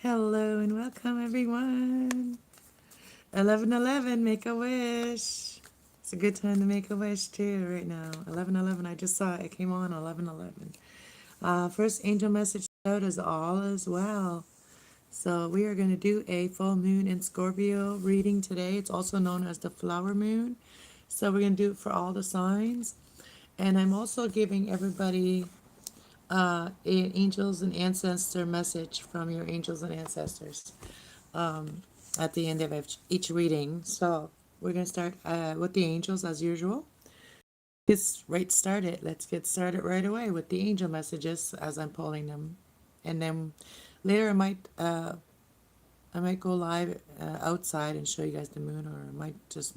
Hello and welcome everyone. 11:11, make a wish. It's a good time to make a wish too right now. 11:11, I just saw it. It came on 11:11. First angel message out is all is well. So we are going to do a full moon in Scorpio reading today. It's also known as the flower moon. So we're going to do it for all the signs. And I'm also giving everybody an angels and ancestor message from your angels and ancestors at the end of each reading. So we're going to start with the angels as usual. Let's get started right away with the angel messages as I'm pulling them. And then later I might go live outside and show you guys the moon, or I might just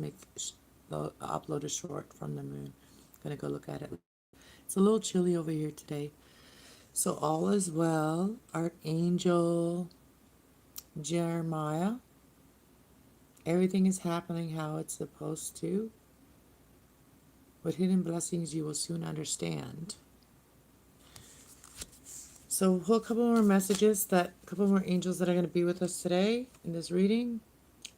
upload a short from the moon. I'm going to go look at it. It's a little chilly over here today. So all is well. Archangel Jeremiah. Everything is happening how it's supposed to. With hidden blessings you will soon understand. So we'll pull a couple more messages, a couple more angels that are going to be with us today in this reading.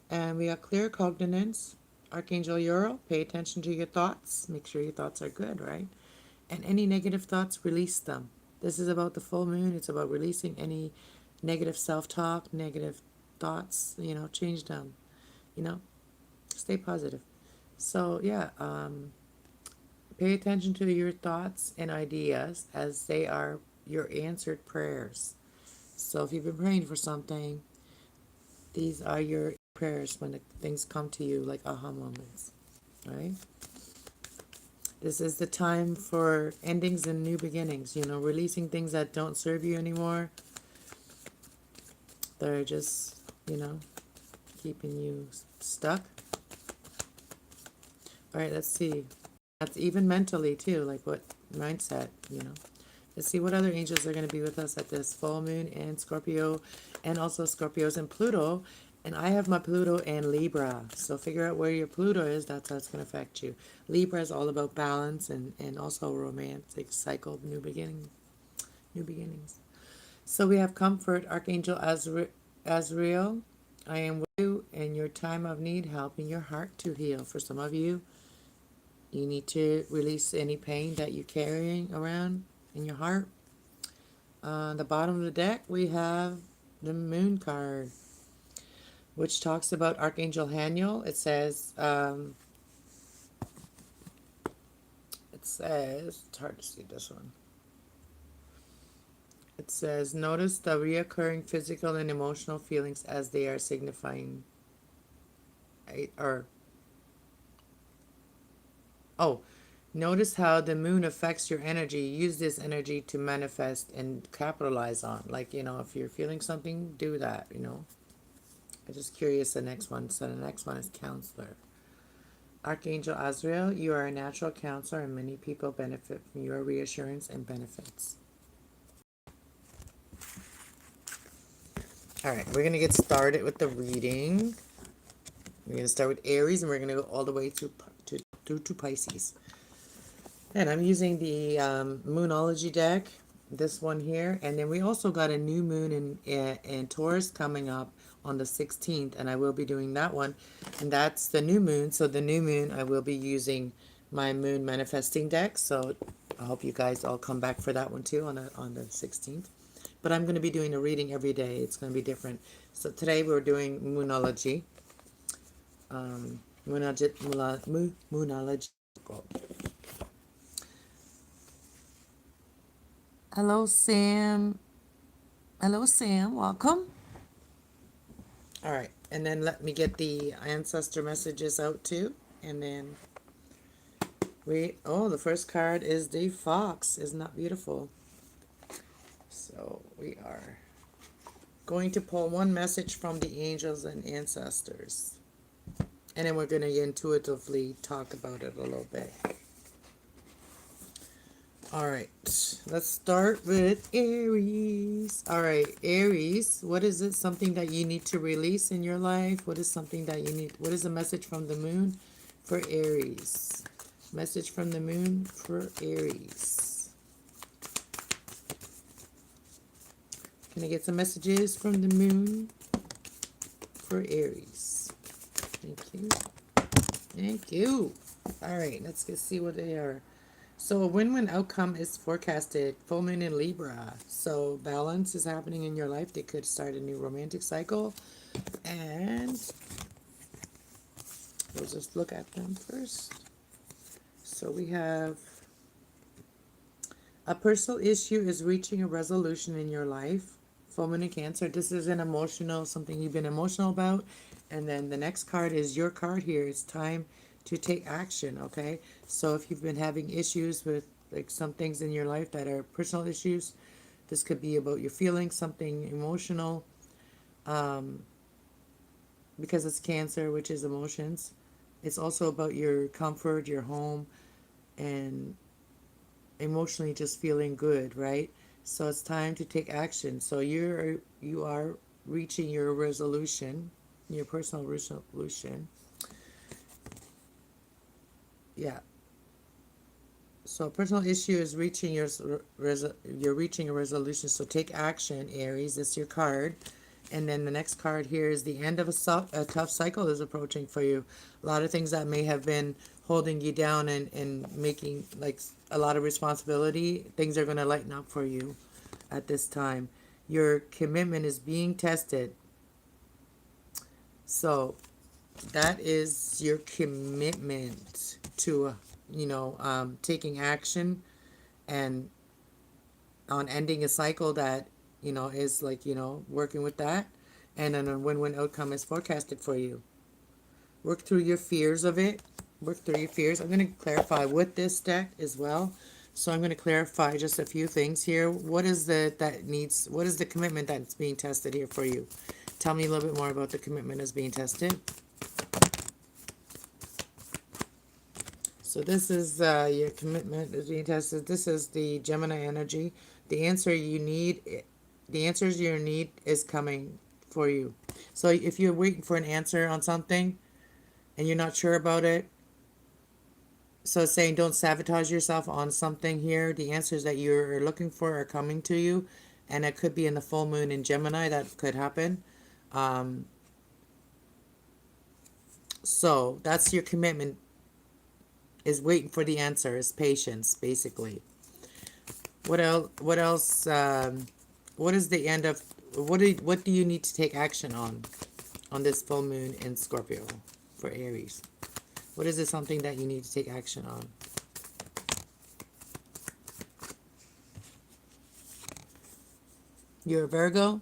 And we got clear cognizance. Archangel Uriel, pay attention to your thoughts. Make sure your thoughts are good, right? And any negative thoughts, release them. This is about the full moon. It's about releasing any negative self-talk, negative thoughts, change them, stay positive. So yeah, pay attention to your thoughts and ideas as they are your answered prayers. So if you've been praying for something, these are your prayers when things come to you like aha moments, right? This is the time for endings and new beginnings, releasing things that don't serve you anymore. They're just, keeping you stuck. All right, let's see. That's even mentally too, like what mindset, Let's see what other angels are going to be with us at this full moon in Scorpio, and also Scorpios and Pluto. And I have my Pluto and Libra. So figure out where your Pluto is. That's how it's going to affect you. Libra is all about balance and also romantic cycle, new beginnings. So we have comfort, Archangel Azrael. I am with you in your time of need, helping your heart to heal. For some of you, you need to release any pain that you're carrying around in your heart. On the bottom of the deck, we have the Moon card, which talks about Archangel Haniel. It says, it's hard to see this one. It says, notice the reoccurring physical and emotional feelings as they are signifying, notice how the moon affects your energy. Use this energy to manifest and capitalize on. Like, if you're feeling something, do that, I'm just curious the next one. So the next one is counselor. Archangel Azrael, you are a natural counselor and many people benefit from your reassurance and benefits. All right, we're going to get started with the reading. We're going to start with Aries and we're going to go all the way through to Pisces. And I'm using the Moonology deck, this one here. And then we also got a new moon in Taurus coming up on the 16th. And I will be doing that one. And that's the new moon. So the new moon, I will be using my moon manifesting deck. So I hope you guys all come back for that one too on the 16th. But I'm going to be doing a reading every day. It's going to be different. So today we're doing Moonology. Moonology. Hello, Sam. Hello, Sam. Welcome. All right. And then let me get the ancestor messages out too. And then the first card is the Fox. Isn't that beautiful? So we are going to pull one message from the angels and ancestors. And then we're going to intuitively talk about it a little bit. All right, let's start with Aries. All right, Aries, what is it? Something that you need to release in your life? What is something that you need? What is a message from the moon for Aries? Message from the moon for Aries. Can I get some messages from the moon for Aries? Thank you. Thank you. All right, let's get see what they are. So a win-win outcome is forecasted. Full moon in Libra. So balance is happening in your life. They could start a new romantic cycle. And we'll just look at them first. So we have a personal issue is reaching a resolution in your life. Full moon in Cancer. This is an emotional, something you've been emotional about. And then the next card is your card here. It's time to take action, okay? So if you've been having issues with like some things in your life that are personal issues, this could be about your feelings, something emotional, because it's Cancer, which is emotions. It's also about your comfort, your home, and emotionally just feeling good, right? So it's time to take action. So you are reaching your resolution, your personal resolution. Yeah. So a personal issue is reaching you're reaching a resolution. So take action, Aries. That's your card. And then the next card here is the end of a tough cycle is approaching for you. A lot of things that may have been holding you down and making like a lot of responsibility, things are going to lighten up for you at this time. Your commitment is being tested. So that is your commitment to, taking action and on ending a cycle that, is like, working with that. And then a win-win outcome is forecasted for you. Work through your fears of it. Work through your fears. I'm going to clarify with this deck as well. So I'm going to clarify just a few things here. What is the commitment that's being tested here for you? Tell me a little bit more about the commitment that's being tested. So this is your commitment is being tested. This is the Gemini energy. The answers you need is coming for you. So if you're waiting for an answer on something and you're not sure about it, so it's saying don't sabotage yourself on something here. The answers that you're looking for are coming to you, and it could be in the full moon in Gemini. That could happen. So that's your commitment, is waiting for the answer, is patience, basically. What else? What is the end of, what do you need to take action on this full moon in Scorpio for Aries? What is it, something that you need to take action on? You're a Virgo?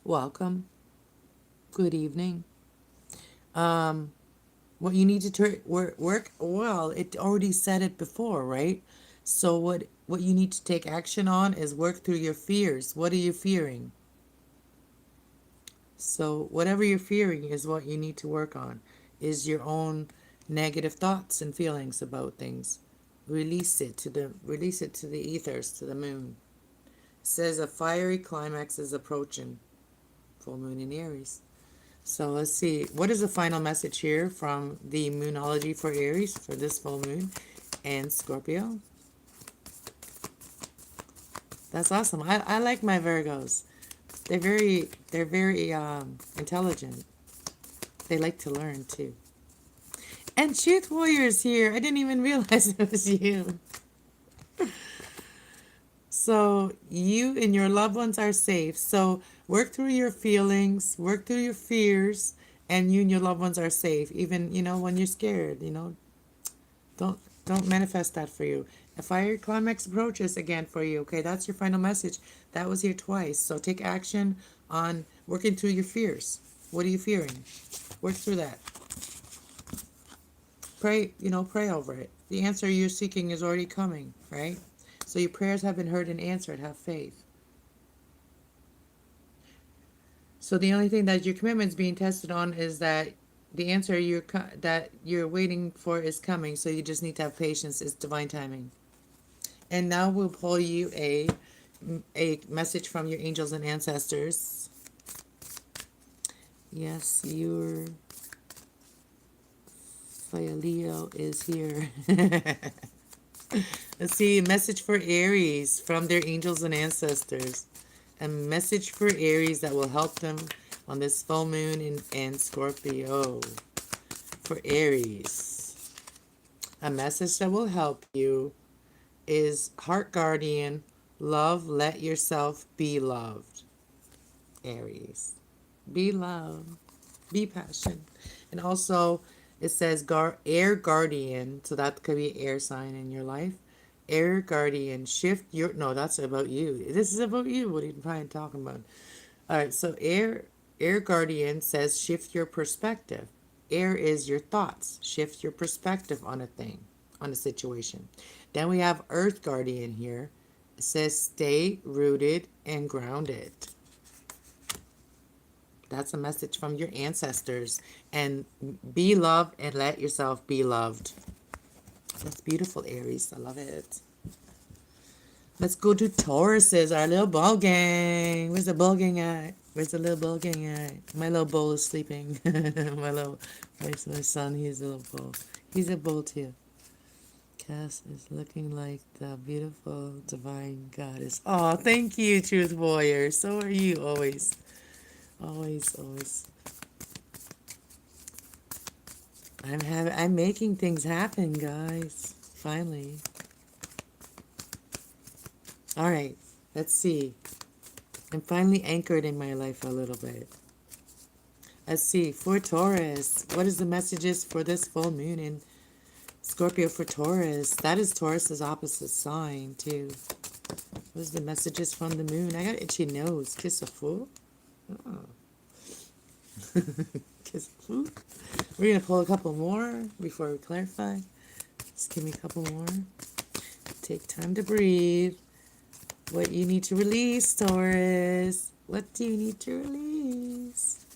Welcome. Good evening. What you need to work, well, it already said it before, right? So what you need to take action on is work through your fears. What are you fearing? So whatever you're fearing is what you need to work on, is your own negative thoughts and feelings about things. Release it to the ethers, to the moon. It says a fiery climax is approaching. Full moon in Aries. So let's see. What is the final message here from the Moonology for Aries for this full moon and Scorpio? That's awesome. I like my Virgos. They're very intelligent. They like to learn too. And Truth Warrior is here. I didn't even realize it was you. So you and your loved ones are safe. So work through your feelings, work through your fears, and you and your loved ones are safe. Even, when you're scared, don't manifest that for you. A fire climax approaches again for you. Okay, that's your final message. That was here twice. So take action on working through your fears. What are you fearing? Work through that. Pray over it. The answer you're seeking is already coming, right? So your prayers have been heard and answered. Have faith. So the only thing that your commitment is being tested on is that the answer that you're waiting for is coming. So you just need to have patience. It's divine timing. And now we'll pull you a message from your angels and ancestors. Yes, your Leo is here. Let's see, a message for Aries from their angels and ancestors. A message for Aries that will help them on this full moon in Scorpio. For Aries, a message that will help you is Heart Guardian, love, let yourself be loved. Aries, be love, be passion. And also, it says air guardian, so that could be air sign in your life. Air guardian, shift your, no, that's about you. This is about you. What are you trying to talk about? All right, so air guardian says shift your perspective. Air is your thoughts. Shift your perspective on a thing, on a situation. Then we have earth guardian here. It says stay rooted and grounded. That's a message from your ancestors. And be loved and let yourself be loved. That's beautiful, Aries. I love it. Let's go to Tauruses, our little ball gang. Where's the ball gang at? Where's the little ball gang at? My little bull is sleeping. My son, he's a little bull. He's a bull too. Cass is looking like the beautiful divine goddess. Oh, thank you, Truth Warrior. So are you always. Always, always. I'm making things happen, guys. Finally. All right, let's see. I'm finally anchored in my life a little bit. Let's see, for Taurus, what is the messages for this full moon in Scorpio for Taurus? That is Taurus's opposite sign, too. What is the messages from the moon? I got itchy nose. Kiss a fool? Oh. Kiss a fool? We're going to pull a couple more before we clarify. Just give me a couple more. Take time to breathe. What you need to release, Taurus. What do you need to release?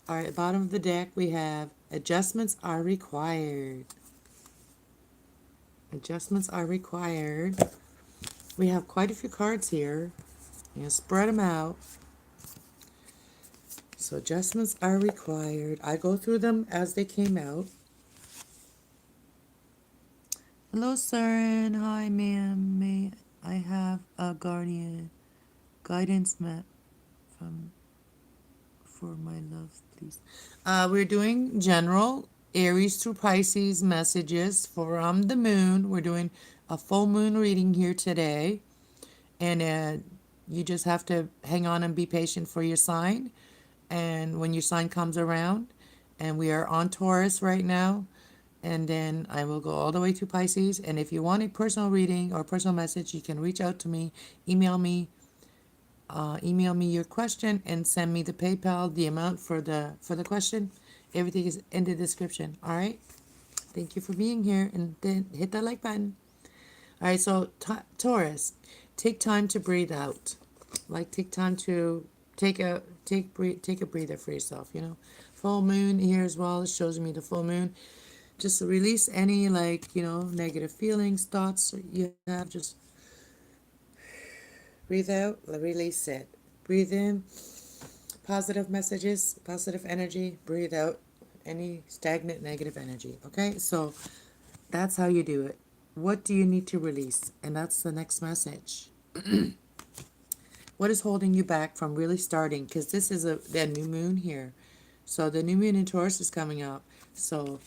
All right, bottom of the deck, we have adjustments are required. Adjustments are required. We have quite a few cards here. You know, spread them out. So adjustments are required. I go through them as they came out. Hello, Saren. Hi, ma'am. May I have a guidance map for my love, please? We're doing general Aries through Pisces messages from the moon. We're doing a full moon reading here today. And you just have to hang on and be patient for your sign. And when your sign comes around, and we are on Taurus right now, and then I will go all the way to Pisces. And if you want a personal reading or personal message, you can reach out to me, email me your question, and send me the PayPal, the amount for the question. Everything is in the description. All right. Thank you for being here, and then hit that like button. All right. So Taurus, take time to breathe out. Like take time to take a breather for yourself. You know, full moon here as well. It shows me the full moon. Just release any negative feelings, thoughts you have. Just breathe out, release it. Breathe in positive messages, positive energy. Breathe out any stagnant negative energy. Okay, so that's how you do it. What do you need to release? And that's the next message. What is holding you back from really starting? Because this is the new moon here. So the new moon in Taurus is coming up. So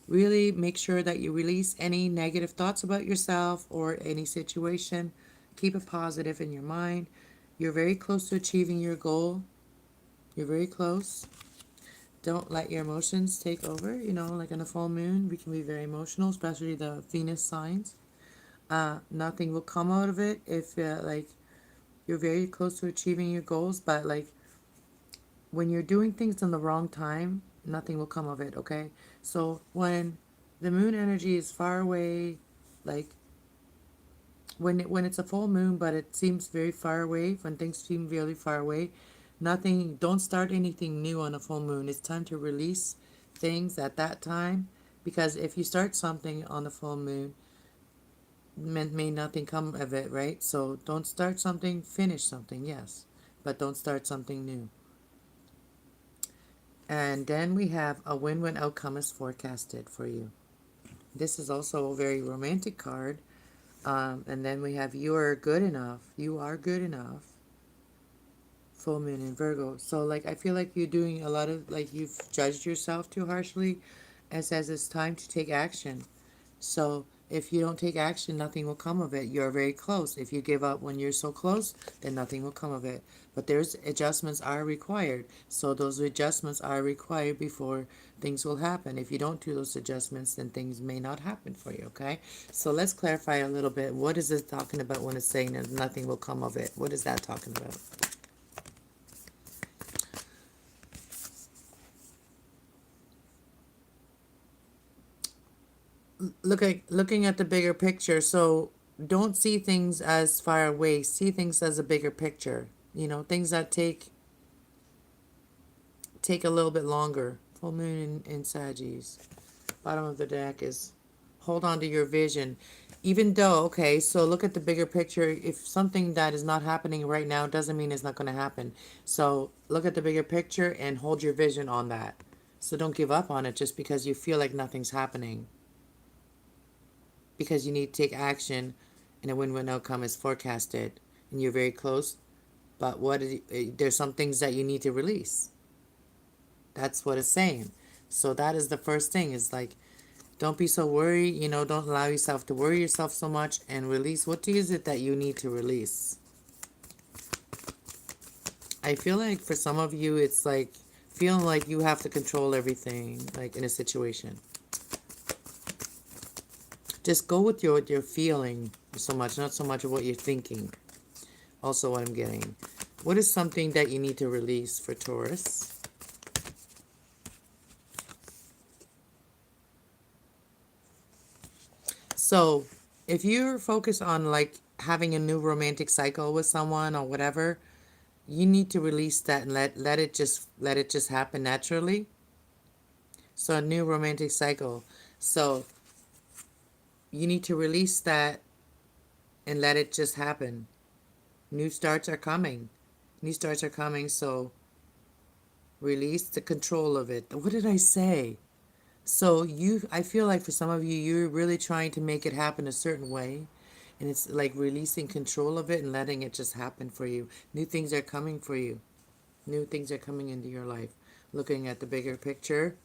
really make sure that you release any negative thoughts about yourself or any situation. Keep it positive in your mind. You're very close to achieving your goal. You're very close. Don't let your emotions take over. You know, like on a full moon, we can be very emotional, especially the Venus signs. Nothing will come out of it if, you're very close to achieving your goals, but, when you're doing things in the wrong time, nothing will come of it, okay? So when the moon energy is far away, when it's a full moon, but it seems very far away, when things seem really far away, don't start anything new on a full moon. It's time to release things at that time, because if you start something on the full moon, may nothing come of it, right? So don't start something, finish something, yes, but don't start something new. And then we have a win-win outcome is forecasted for you. This is also a very romantic card. And then we have you are good enough. You are good enough. Full moon in Virgo. So like I feel like you're doing a lot of like you've judged yourself too harshly. It says it's time to take action. So if you don't take action, nothing will come of it. You're very close. If you give up when you're so close, then nothing will come of it. But there's adjustments are required. So those adjustments are required before things will happen. If you don't do those adjustments, then things may not happen for you, okay? So let's clarify a little bit. What is it talking about when it's saying that nothing will come of it? What is that talking about? Looking at the bigger picture. So don't see things as far away. See things as a bigger picture. You know, things that take a little bit longer. Full moon in Sagittarius. Bottom of the deck is hold on to your vision. Even though, okay, so look at the bigger picture. If something that is not happening right now doesn't mean it's not going to happen. So look at the bigger picture and hold your vision on that. So don't give up on it just because you feel like nothing's happening. Because you need to take action and a win-win outcome is forecasted and you're very close. But there's some things that you need to release. That's what it's saying. So that is the first thing is like, don't be so worried, you know, don't allow yourself to worry yourself so much and release. What is it that you need to release? I feel like for some of you, it's like feeling like you have to control everything, like in a situation. Just go with what you're feeling so much, not so much of what you're thinking. Also what I'm getting. What is something that you need to release for Taurus? So if you're focused on like having a new romantic cycle with someone or whatever, you need to release that and let it just happen naturally. So a new romantic cycle. So you need to release that and let it just happen. New starts are coming. New starts are coming, so release the control of it. What did I say? So I feel like for some of you, you're really trying to make it happen a certain way. And it's like releasing control of it and letting it just happen for you. New things are coming for you. New things are coming into your life. Looking at the bigger picture.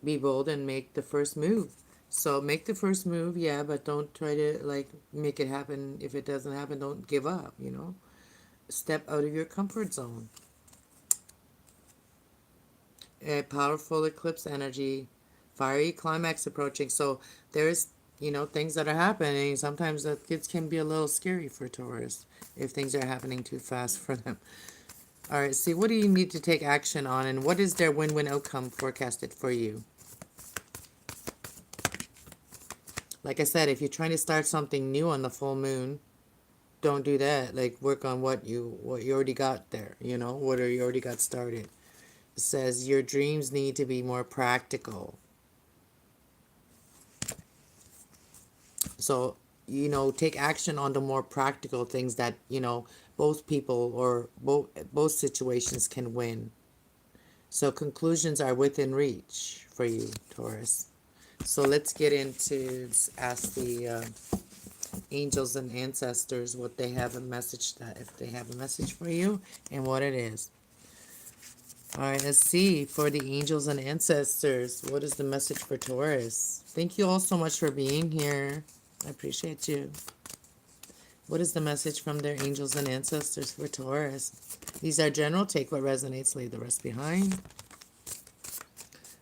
Be bold and make the first move. So make the first move, yeah, but don't try to like make it happen. If it doesn't happen, don't give up, you know. Step out of your comfort zone. A powerful eclipse energy, fiery climax approaching. So there's, you know, things that are happening. Sometimes that kids can be a little scary for Taurus if things are happening too fast for them. All right, see, what do you need to take action on and what is their win-win outcome forecasted for you? Like I said, if you're trying to start something new on the full moon, don't do that. Like work on what you already got there, you know, what you already got started. It says your dreams need to be more practical. So, you know, take action on the more practical things that, you know, both people or both situations can win. So conclusions are within reach for you, Taurus. So let's get into, ask the angels and ancestors what they have a message, that if they have a message for you and what it is. All right, let's see for the angels and ancestors. What is the message for Taurus? Thank you all so much for being here. I appreciate you. What is the message from their angels and ancestors for Taurus? These are general. Take what resonates, leave the rest behind.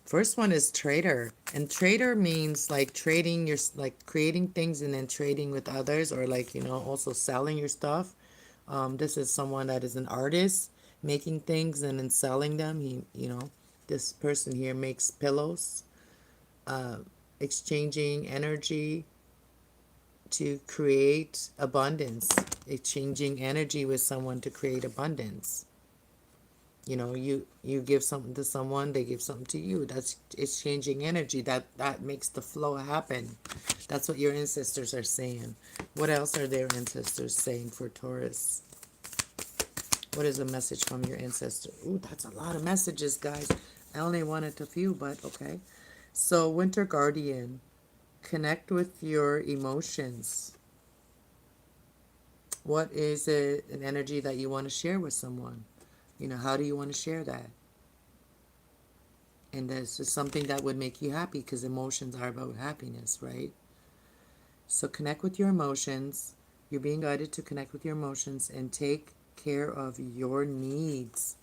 First one is trader. And trader means like trading your, like creating things and then trading with others, or like, you know, also selling your stuff. This is someone that is an artist, making things and then selling them. You know, this person here makes pillows, exchanging energy to create abundance, exchanging energy with someone to create abundance. You know, you give something to someone, they give something to you. That's exchanging energy. That makes the flow happen. That's what your ancestors are saying. What else are their ancestors saying for Taurus? What is a message from your ancestor? Ooh, that's a lot of messages, guys. I only wanted a few, but okay. So, Winter Guardian, connect with your emotions. What is an energy that you want to share with someone? You know, how do you want to share that? And this is something that would make you happy, because emotions are about happiness, right? So connect with your emotions. You're being guided to connect with your emotions and take care of your needs.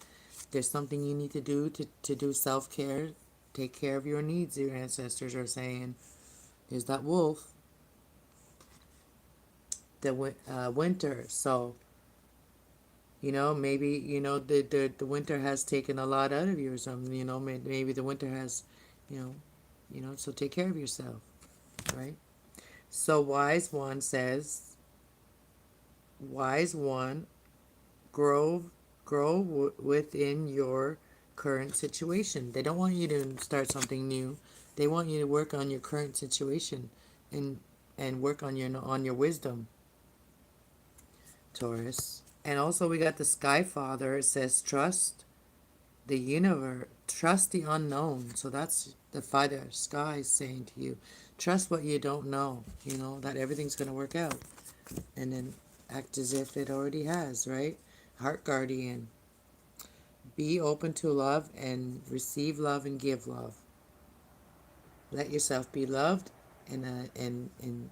There's something you need to do to do self-care. Take care of your needs, your ancestors are saying. There's that wolf, the winter. So, you know, maybe, you know, the winter has taken a lot out of you or something. You know, maybe the winter has, so take care of yourself, right? So wise one, grow within your current situation. They don't want you to start something new. They want you to work on your current situation and work on your wisdom, Taurus. And also we got the Sky Father. It says trust the universe, trust the unknown. So that's the Father Sky saying to you, trust what you don't know, you know, that everything's going to work out. And then act as if it already has, right? Heart Guardian. Be open to love and receive love and give love. Let yourself be loved and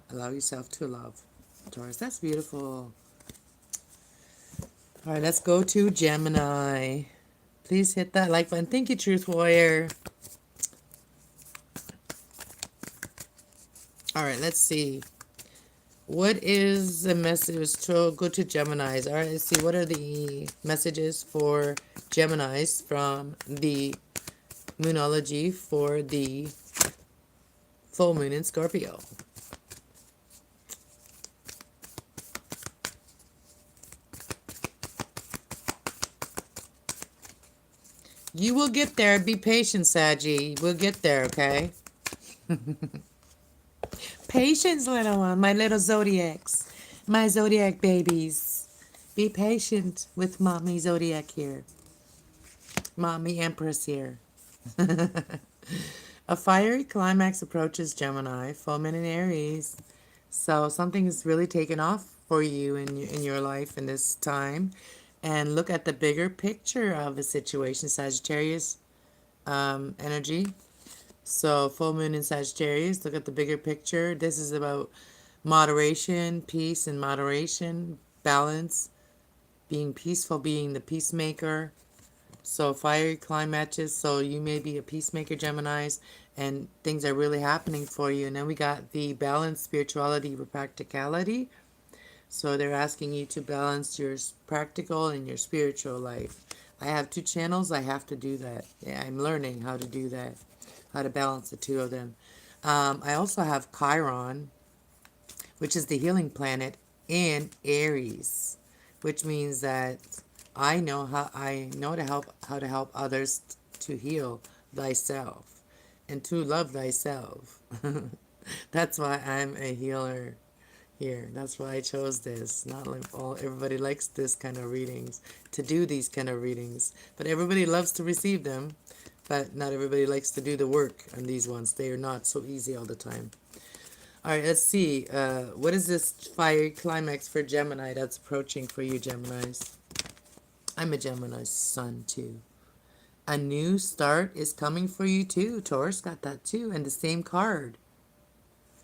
allow yourself to love. Taurus, that's beautiful. All right, let's go to Gemini. Please hit that like button. Thank you, Truth Warrior. All right, let's see. What is the message? So go to Geminis. All right, let's see. What are the messages for Geminis from the Moonology for the full moon in Scorpio? You will get there. Be patient, Saggy. We'll get there, okay? Patience, little one. My little zodiacs. My zodiac babies. Be patient with mommy zodiac here. Mommy Empress here. A fiery climax approaches Gemini, full moon in Aries. So something is really taken off for you in your life in this time. And look at the bigger picture of the situation, Sagittarius energy. So full moon in Sagittarius, look at the bigger picture. This is about moderation, peace and moderation, balance, being peaceful, being the peacemaker. So fiery climaxes, so you may be a peacemaker, Geminis, and things are really happening for you. And then we got the balance, spirituality with practicality. So they're asking you to balance your practical and your spiritual life. I have two channels. I have to do that. Yeah, I'm learning how to do that, how to balance the two of them. I also have Chiron, which is the healing planet, in Aries, which means that I know how to help others to heal thyself and to love thyself. That's why I'm a healer here. That's why I chose this. Not like everybody likes this kind of readings, to do these kind of readings, but everybody loves to receive them. But not everybody likes to do the work on these ones. They are not so easy all the time. All right, let's see. What is this fiery climax for Gemini that's approaching for you, Geminis? I'm a Gemini sun, too. A new start is coming for you, too. Taurus got that, too, and the same card.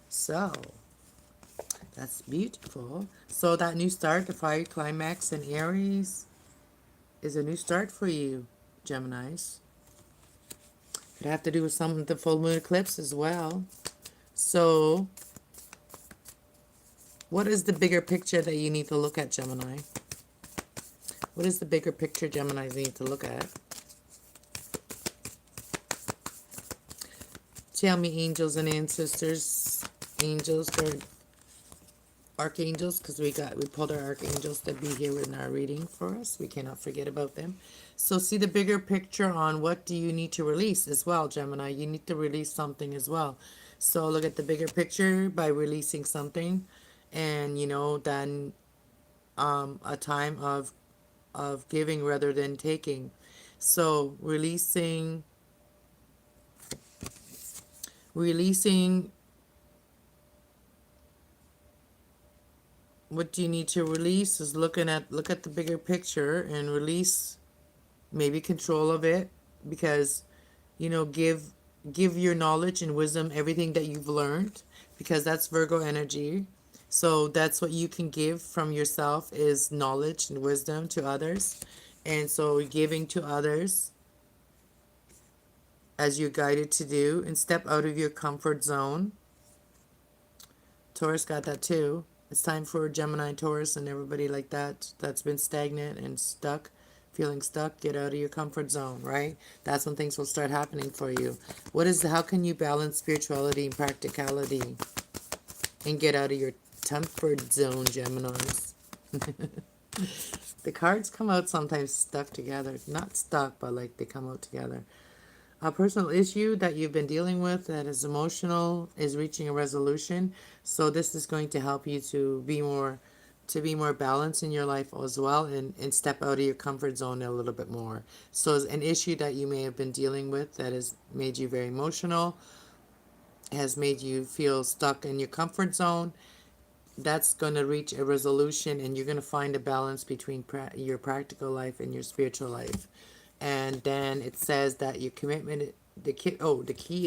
So, that's beautiful. So, that new start, the fiery climax in Aries, is a new start for you, Geminis. Could have to do with some of the full moon eclipse as well. So, what is the bigger picture that you need to look at, Gemini? What is the bigger picture Geminis need to look at? Tell me, angels and ancestors, angels or archangels, because we pulled our archangels to be here in our reading for us. We cannot forget about them. So see the bigger picture on what do you need to release as well, Gemini. You need to release something as well. So look at the bigger picture by releasing something, and then a time of giving rather than taking. So releasing what do you need to release is look at the bigger picture and release maybe control of it, because give your knowledge and wisdom, everything that you've learned, because that's Virgo energy. So that's what you can give from yourself, is knowledge and wisdom to others. And so giving to others as you're guided to do, and step out of your comfort zone. Taurus got that too. It's time for Gemini, Taurus, and everybody like that that's been stagnant and stuck, feeling stuck. Get out of your comfort zone, right? That's when things will start happening for you. How can you balance spirituality and practicality and get out of your comfort zone, Geminis? The cards come out sometimes stuck together. Not stuck, but like they come out together. A personal issue that you've been dealing with that is emotional is reaching a resolution. So this is going to help you to be more balanced in your life as well, and step out of your comfort zone a little bit more. So an issue that you may have been dealing with that has made you very emotional, has made you feel stuck in your comfort zone, that's going to reach a resolution, and you're going to find a balance between your practical life and your spiritual life. And then it says that your commitment, the key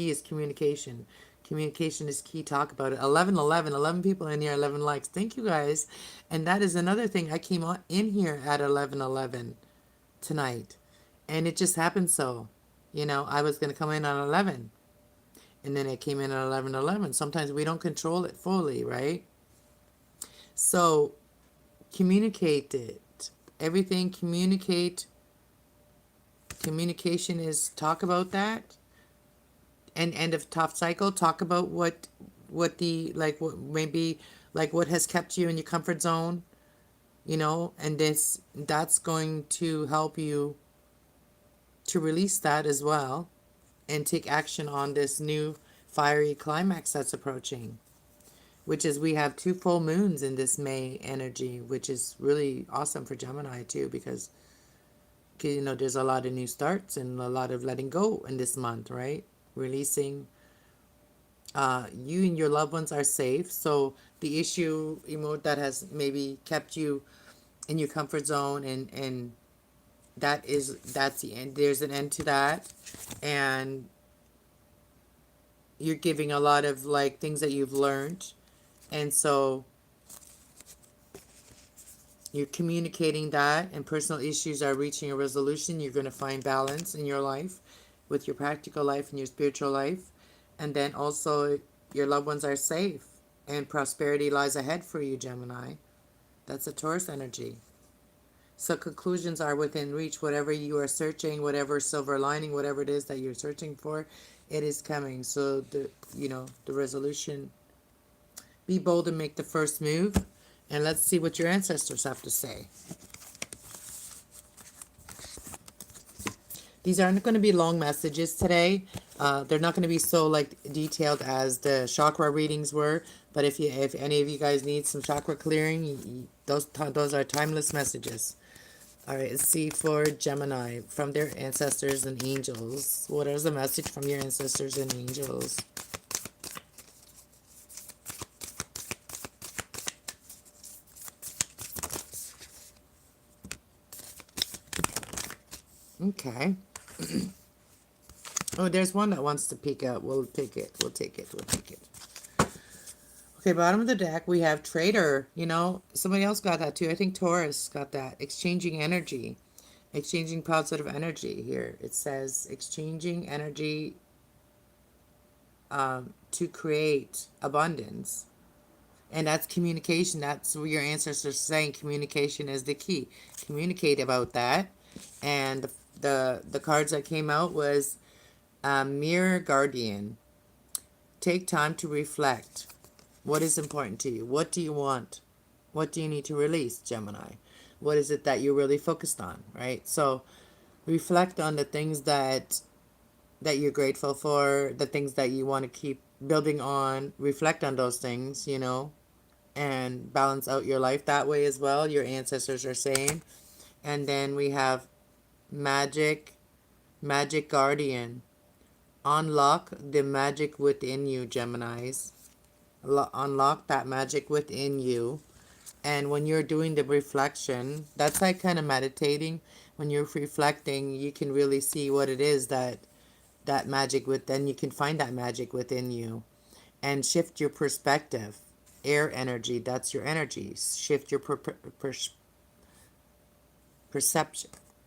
is communication. Communication is key. Talk about it. 11 people in here, 11 likes. Thank you guys. And that is another thing. I came on in here at 11 tonight, and it just happened so. I was going to come in on 11, and then it came in at 11. Sometimes we don't control it fully, right? So communicate it. Everything, communicate. Communication is talk about that. And end of top cycle, talk about what the, like, what maybe, like, what has kept you in your comfort zone, and that's going to help you to release that as well, and take action on this new fiery climax that's approaching, which is, we have 2 full moons in this May energy, which is really awesome for Gemini too, because there's a lot of new starts and a lot of letting go in this month, right? Releasing. You and your loved ones are safe. So the issue, that has maybe kept you in your comfort zone, and that's the end. There's an end to that, and you're giving a lot of, like, things that you've learned, and so you're communicating that, and personal issues are reaching a resolution. You're going to find balance in your life, with your practical life and your spiritual life. And then also, your loved ones are safe, and prosperity lies ahead for you, Gemini. That's a Taurus energy. So conclusions are within reach. Whatever you are searching, whatever silver lining, whatever it is that you're searching for, it is coming. So the resolution, be bold and make the first move. And let's see what your ancestors have to say. These aren't going to be long messages today. They're not going to be so, like, detailed as the chakra readings were. But if any of you guys need some chakra clearing, those are timeless messages. All right, let's see for Gemini, from their ancestors and angels. What is the message from your ancestors and angels? Okay. Oh, there's one that wants to peek out. We'll take it. Okay, bottom of the deck, we have Trader. Somebody else got that too. I think Taurus got that. Exchanging energy. Exchanging positive energy here. It says exchanging energy to create abundance. And that's communication. That's what your ancestors are saying. Communication is the key. Communicate about that. And the cards that came out was Mirror Guardian. Take time to reflect. What is important to you? What do you want? What do you need to release, Gemini? What is it that you're really focused on, right? So reflect on the things that you're grateful for, the things that you want to keep building on. Reflect on those things, and balance out your life that way as well, your ancestors are saying. And then we have Magic Guardian. Unlock the magic within you, Geminis. unlock that magic within you. And when you're doing the reflection, that's like kind of meditating. When you're reflecting, you can really see what it is that magic then you can find that magic within you and shift your perspective. Air energy, that's your energy. Shift your perception,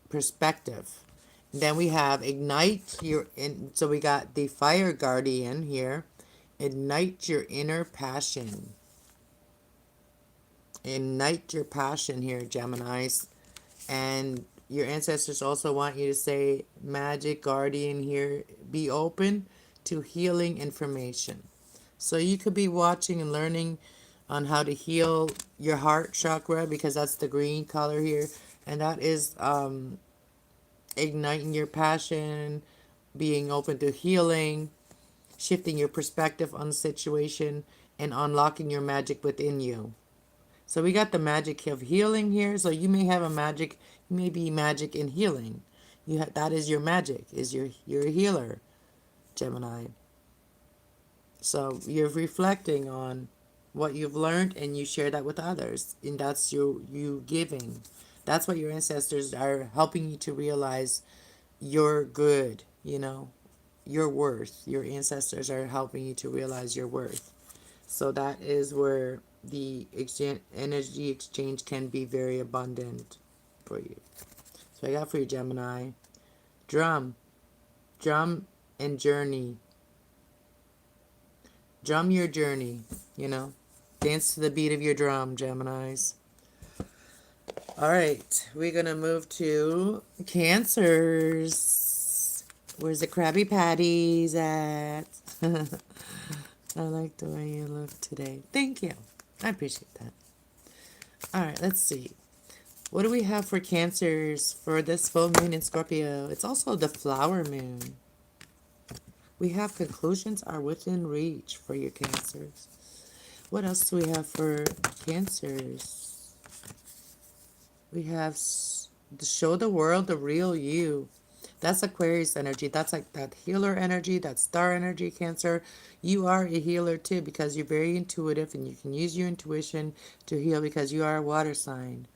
perspective. Then we have ignite so we got the fire guardian here. Ignite your inner passion. Ignite your passion here, Geminis. And your ancestors also want you to say, magic guardian here, be open to healing information. So you could be watching and learning on how to heal your heart chakra, because that's the green color here. And that is igniting your passion, being open to healing, shifting your perspective on the situation, and unlocking your magic within you. So we got the magic of healing here. So you may have you may be magic in healing. That is your magic, you're a healer, Gemini. So you're reflecting on what you've learned and you share that with others. And that's you giving. That's what your ancestors are helping you to realize. You're good, your worth. Your ancestors are helping you to realize your worth. So that is where the energy exchange can be very abundant for you. So I got for you, Gemini, drum and journey. Drum your journey, Dance to the beat of your drum, Geminis. All right, we're going to move to Cancers. Where's the Krabby Patties at? I like the way you look today. Thank you. I appreciate that. All right, let's see. What do we have for Cancers for this full moon in Scorpio? It's also the flower moon. We have conclusions are within reach for your Cancers. What else do we have for Cancers? We have show the world the real you. That's Aquarius energy. That's like that healer energy, that star energy, Cancer. You are a healer too, because you're very intuitive and you can use your intuition to heal because you are a water sign.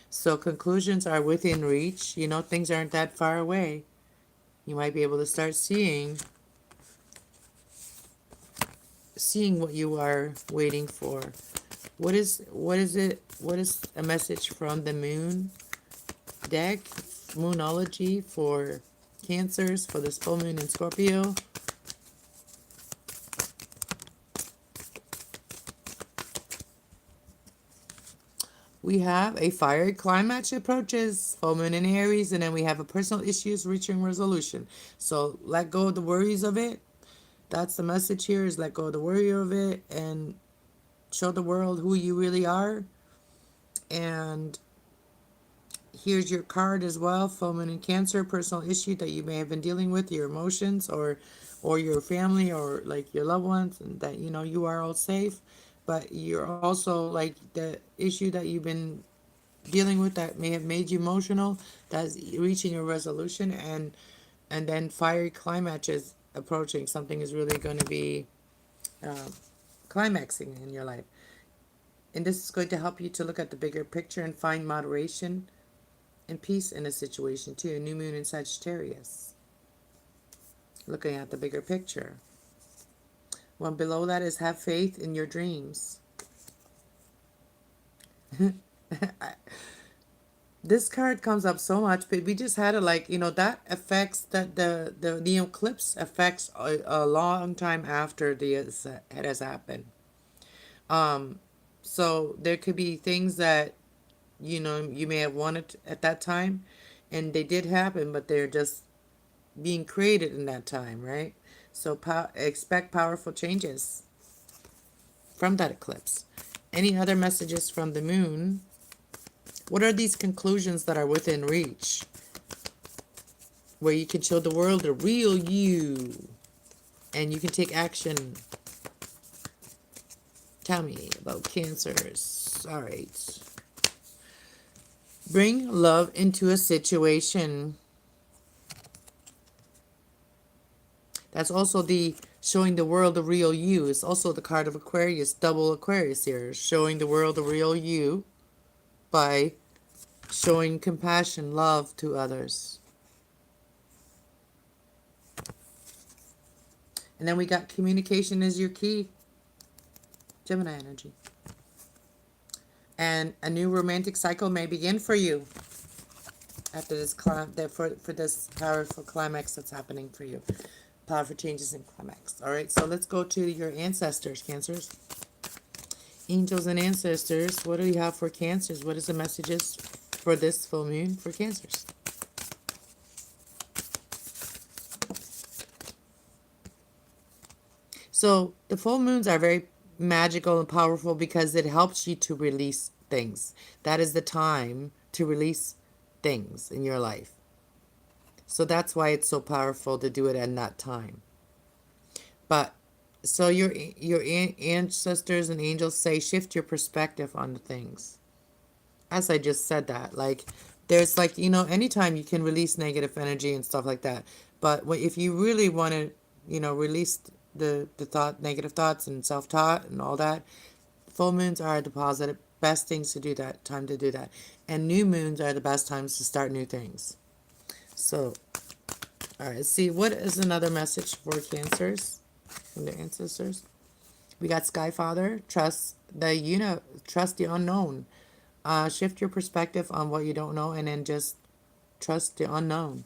So conclusions are within reach. Things aren't that far away. You might be able to start seeing what you are waiting for. What is a message from the moon deck, Moonology, for Cancers for this full moon in Scorpio? We have a fiery climax approaches, full moon in Aries, and then we have a personal issues reaching resolution. So let go of the worries of it. That's the message here, is let go of the worry of it and show the world who you really are. And here's your card as well, full moon in Cancer, personal issue that you may have been dealing with, your emotions or your family or like your loved ones, and that you are all safe. But you're also like the issue that you've been dealing with that may have made you emotional, that's reaching a resolution. And then fiery climax is approaching. Something is really going to be climaxing in your life. And this is going to help you to look at the bigger picture and find moderation and peace in a situation too. A new moon in Sagittarius. Looking at the bigger picture. One below that is have faith in your dreams. This card comes up so much, but we just had to that affects the eclipse affects a long time after it has happened. So there could be things that you may have wanted at that time, and they did happen, but they're just being created in that time, right? So expect powerful changes from that eclipse. Any other messages from the moon? What are these conclusions that are within reach, where you can show the world the real you and you can take action? Tell me about Cancers. All right. Bring love into a situation. That's also the Showing the world the real you is also the card of Aquarius, double Aquarius here. Showing the world the real you by showing compassion, love to others. And then we got communication is your key. Gemini energy. And a new romantic cycle may begin for you after this for this powerful climax that's happening for you. Powerful changes in climax. All right, so let's go to your ancestors, Cancers. Angels and ancestors, what do you have for Cancers? What is the messages for this full moon for Cancers? So the full moons are very magical and powerful because it helps you to release things. That is the time to release things in your life. So that's why it's so powerful to do it at that time. But so your ancestors and angels say shift your perspective on the things. As I just said that, like there's like, you know, anytime you can release negative energy and stuff like that. But if you really want to, you know, release the negative thoughts and self-taught and all that, full moons are the positive best things to do that, time to do that. And new moons are the best times to start new things. So, all right, let's see, what is another message for Cancers from the ancestors? We got Skyfather, trust the unknown. Shift your perspective on what you don't know and then just trust the unknown.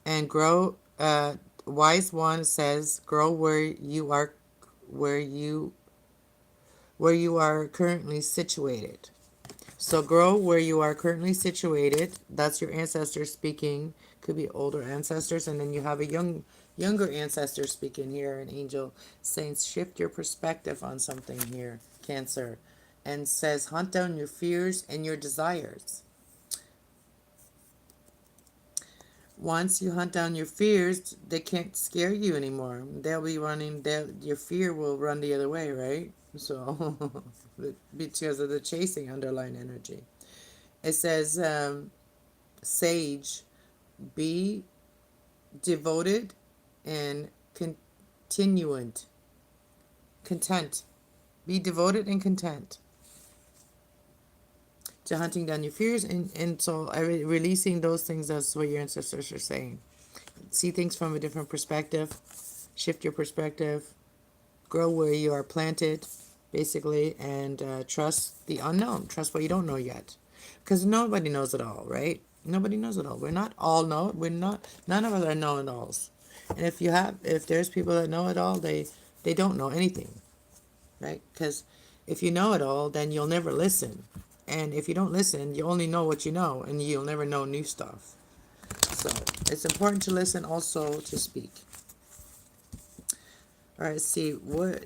And grow, Wise One says, grow where you are currently situated. So grow where you are currently situated. That's your ancestors speaking. Could be older ancestors. And then you have a younger ancestor speaking here, an angel saying shift your perspective on something here, Cancer. And says hunt down your fears and your desires. Once you hunt down your fears, they can't scare you anymore. They'll be running, your fear will run the other way, right? So, because of the chasing underlying energy. It says, sage, be devoted and continuant. Content. Be devoted and content to hunting down your fears, and so releasing those things. That's what your ancestors are saying. See things from a different perspective, shift your perspective, grow where you are planted, basically, and trust the unknown. Trust what you don't know yet, because nobody knows it all, right? Nobody knows it all. We're not all know. We're not. None of us are know-it-alls. And if there's people that know it all, they don't know anything, right? Because if you know it all, then you'll never listen. And if you don't listen, you only know what you know, and you'll never know new stuff. So it's important to listen, also to speak. All right, let's see.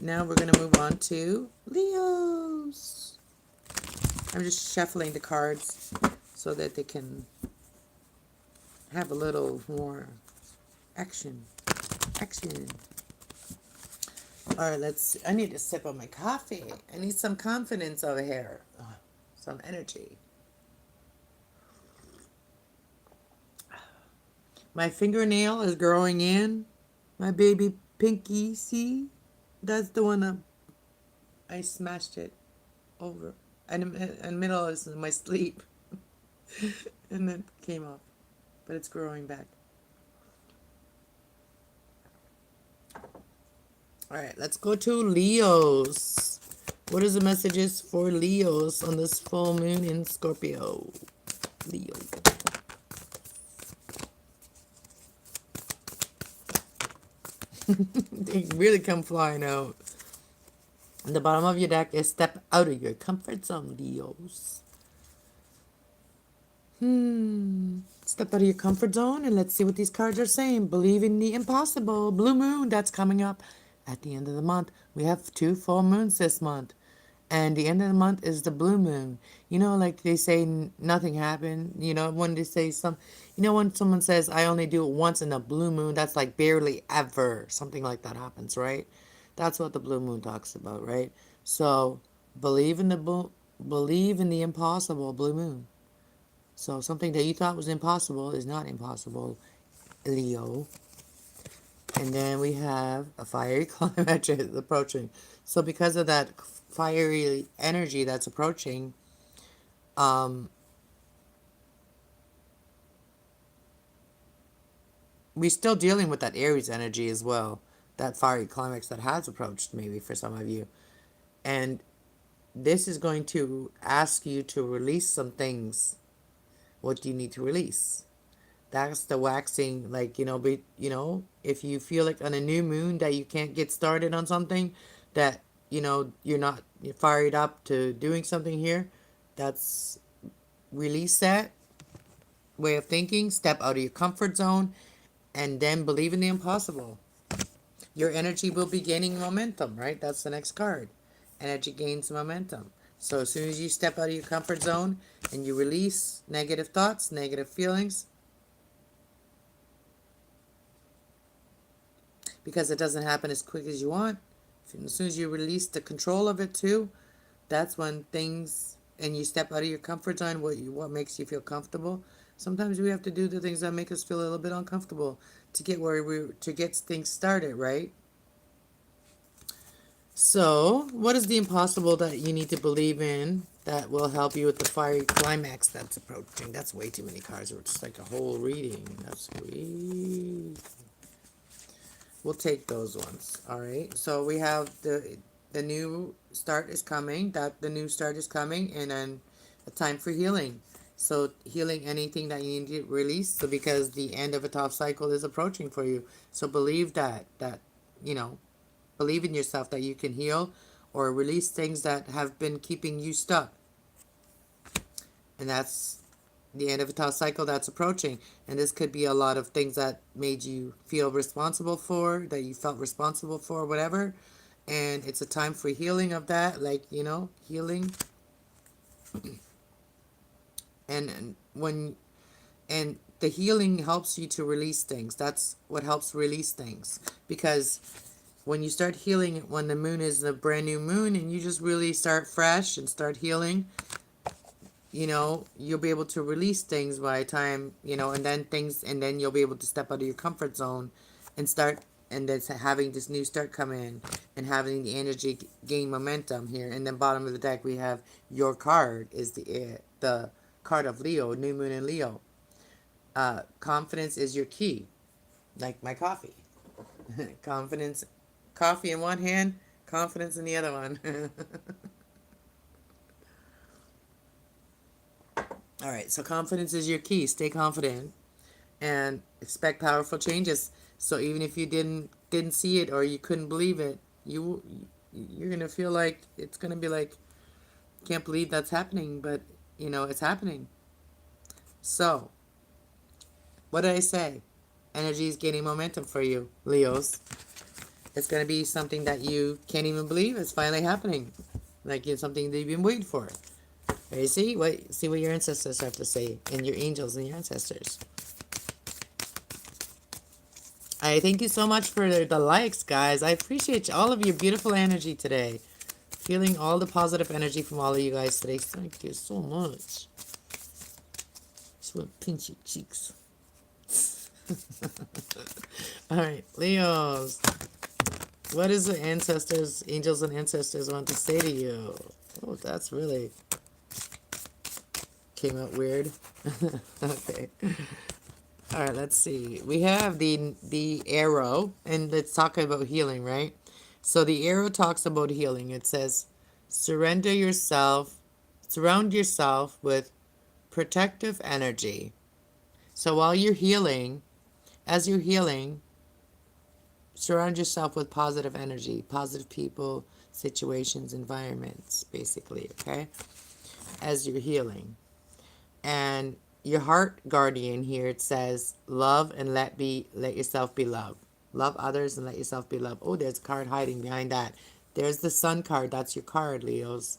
Now we're going to move on to Leos. I'm just shuffling the cards so that they can have a little more action. All right, I need to sip on my coffee. I need some confidence over here. Some energy. My fingernail is growing in. My baby pinky, see? That's the one I smashed it over. In the middle of my sleep. And then it came off. But it's growing back. Alright, let's go to Leos. What is the messages for Leos on this full moon in Scorpio? Leo. They really come flying out. And the bottom of your deck is step out of your comfort zone, Leos. Step out of your comfort zone and let's see what these cards are saying. Believe in the impossible. Blue moon, that's coming up at the end of the month. We have 2 full moons this month. And the end of the month is the blue moon. You know, like they say nothing happened. You know, when they say when someone says, I only do it once in a blue moon, that's like barely ever. Something like that happens, right? That's what the blue moon talks about, right? So, believe in the impossible, blue moon. So, something that you thought was impossible is not impossible, Leo. And then we have a fiery climax approaching. So because of that fiery energy that's approaching, we're still dealing with that Aries energy as well. That fiery climax that has approached maybe for some of you. And this is going to ask you to release some things. What do you need to release? That's the waxing, like, if you feel like on a new moon that you can't get started on something, that, you're not fired up to doing something here, that's release that way of thinking, step out of your comfort zone, and then believe in the impossible. Your energy will be gaining momentum, right? That's the next card. Energy gains momentum. So as soon as you step out of your comfort zone and you release negative thoughts, negative feelings, because it doesn't happen as quick as you want, as soon as you release the control of it too, that's when things, and you step out of your comfort zone, what makes you feel comfortable. Sometimes we have to do the things that make us feel a little bit uncomfortable to get things started, right? So, what is the impossible that you need to believe in that will help you with the fiery climax that's approaching? That's way too many cards. It's like a whole reading. That's way. We'll take those ones. All right. So we have the new start is coming. That the new start is coming, and then a time for healing. So healing anything that you need to release. So because the end of a tough cycle is approaching for you. So believe that believe in yourself that you can heal or release things that have been keeping you stuck. And that's the end of a tough cycle that's approaching. And this could be a lot of things that made you feel responsible for, that you felt responsible for, whatever. And it's a time for healing of that, like, healing. And the healing helps you to release things. That's what helps release things. Because when you start healing, when the moon is a brand new moon and you just really start fresh and start healing, you'll be able to release things by the time, and then you'll be able to step out of your comfort zone and start, and then having this new start come in and having the energy gain momentum here. And then bottom of the deck, we have your card is the card of Leo, new moon in Leo. Confidence is your key, like my coffee. Confidence, coffee in one hand, confidence in the other one. All right, so confidence is your key. Stay confident and expect powerful changes. So even if you didn't see it or you couldn't believe it, you're gonna feel like it's gonna be like, can't believe that's happening, but it's happening. So what did I say? Energy is gaining momentum for you, Leos. It's gonna be something that you can't even believe is finally happening, like it's something that you've been waiting for. Right, see what your ancestors have to say, and your angels and your ancestors. I thank you so much for the likes, guys. I appreciate all of your beautiful energy today. Feeling all the positive energy from all of you guys today. Thank you so much. Just want to pinch your cheeks. All right, Leos. What is the ancestors, angels and ancestors want to say to you? Oh, that's really came out weird. Okay. All right, let's see. We have the arrow, and it's talking about healing, right? So the arrow talks about healing. It says, surround yourself with protective energy. So while you're healing, as you're healing, surround yourself with positive energy, positive people, situations, environments, basically, okay? As you're healing. And your heart guardian here, it says, love and let yourself be loved. Love others and let yourself be loved. Oh, there's a card hiding behind that. There's the sun card. That's your card, Leos.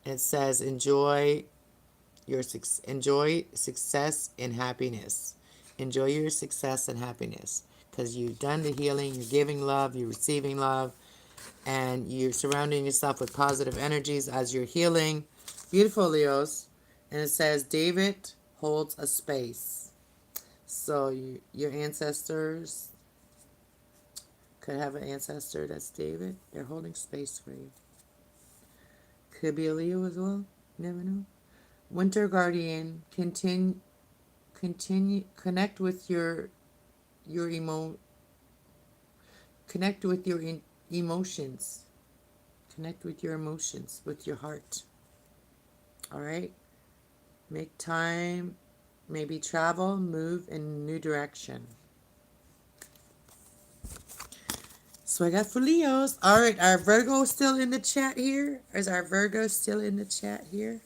And it says, enjoy success and happiness. Enjoy your success and happiness. Because you've done the healing, you're giving love, you're receiving love, and you're surrounding yourself with positive energies as you're healing. Beautiful, Leos. And it says, David holds a space. So your ancestors, Could have an ancestor that's David. They're holding space for you. Could be a Leo as well. Never know. Winter Guardian, connect with connect with your emotions. Connect with your emotions, with your heart. All right? Make time, maybe travel, move in a new direction. So I got for Leos. All right, our Virgo still in the chat here? Is our Virgo still in the chat here?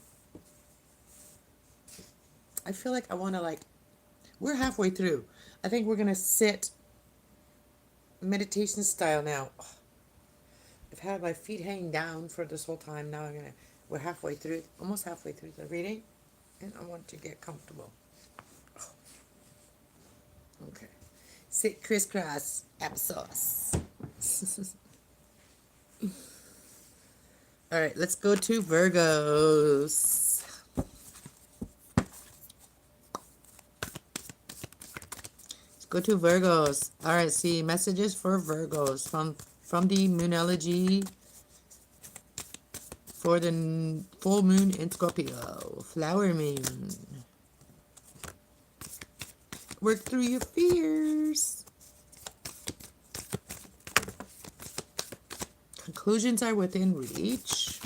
I feel like I want to we're halfway through. I think we're going to sit meditation style now. I've had my feet hanging down for this whole time. Now we're halfway through, almost halfway through the reading. And I want to get comfortable. Okay. Sit crisscross applesauce. All right, let's go to Virgos. Let's go to Virgos. All right, see messages for Virgos from the Moonology for the full moon in Scorpio, flower moon. Work through your fears. Conclusions are within reach.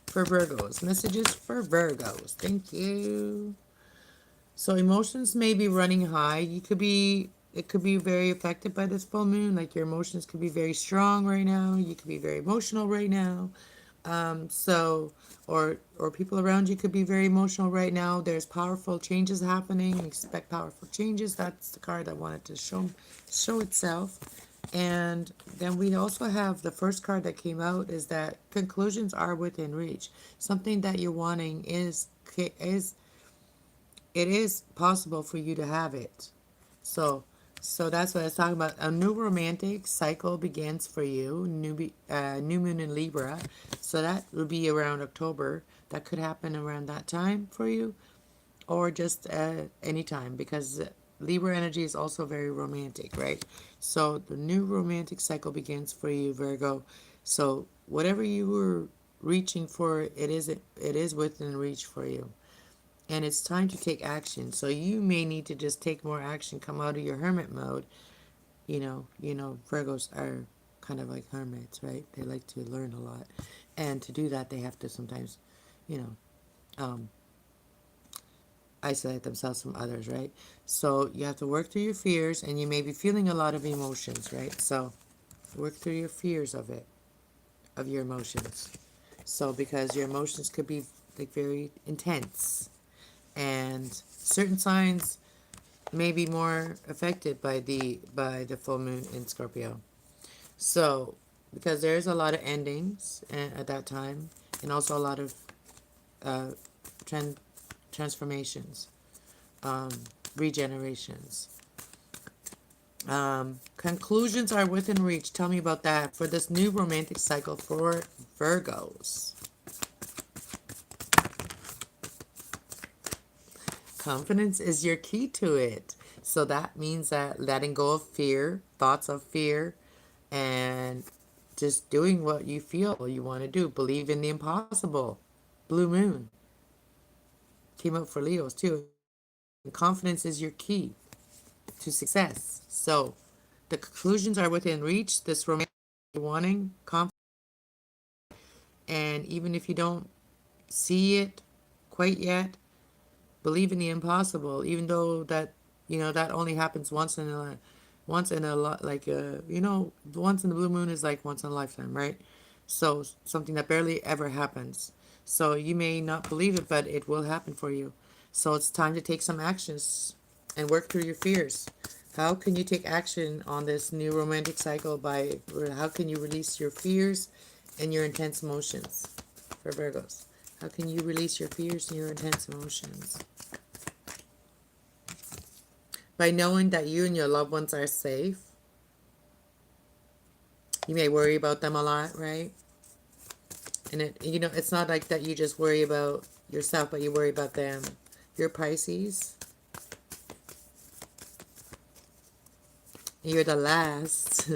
For Virgos. Messages for Virgos. Thank you. So emotions may be running high. It could be very affected by this full moon. Like your emotions could be very strong right now. You could be very emotional right now. Or people around you could be very emotional right now. There's powerful changes happening. Expect powerful changes. That's the card I wanted to show itself. And then we also have the first card that came out is that conclusions are within reach. Something that you're wanting it is possible for you to have it. So that's what I was talking about. A new romantic cycle begins for you. New moon in Libra. So that would be around October. That could happen around that time for you. Or just any time. Because Libra energy is also very romantic, right? So the new romantic cycle begins for you, Virgo. So whatever you were reaching for, it is within reach for you. And it's time to take action. So you may need to just take more action, come out of your hermit mode. You know, Virgos are kind of like hermits, right? They like to learn a lot. And to do that, they have to sometimes, isolate themselves from others, right? So you have to work through your fears, and you may be feeling a lot of emotions, right? So work through your fears of your emotions. So because your emotions could be like very intense. And certain signs may be more affected by the full moon in Scorpio. So, because there's a lot of endings at that time, and also a lot of transformations, regenerations. Conclusions are within reach. Tell me about that for this new romantic cycle for Virgos. Confidence is your key to it. So that means that letting go of fear, thoughts of fear, and just doing what you feel you want to do. Believe in the impossible. Blue moon. Came up for Leos too. And confidence is your key to success. So the conclusions are within reach. This romantic wanting, confidence. And even if you don't see it quite yet, believe in the impossible, even though that that only happens once in a lot, like once in the blue moon is like once in a lifetime, right? So something that barely ever happens. So you may not believe it, but it will happen for you. So it's time to take some actions and work through your fears. How can you take action on this new romantic cycle how can you release your fears and your intense emotions for Virgos? How can you release your fears and your intense emotions? By knowing that you and your loved ones are safe. You may worry about them a lot, right? And it's not like that you just worry about yourself, but you worry about them. You're Pisces. You're the last.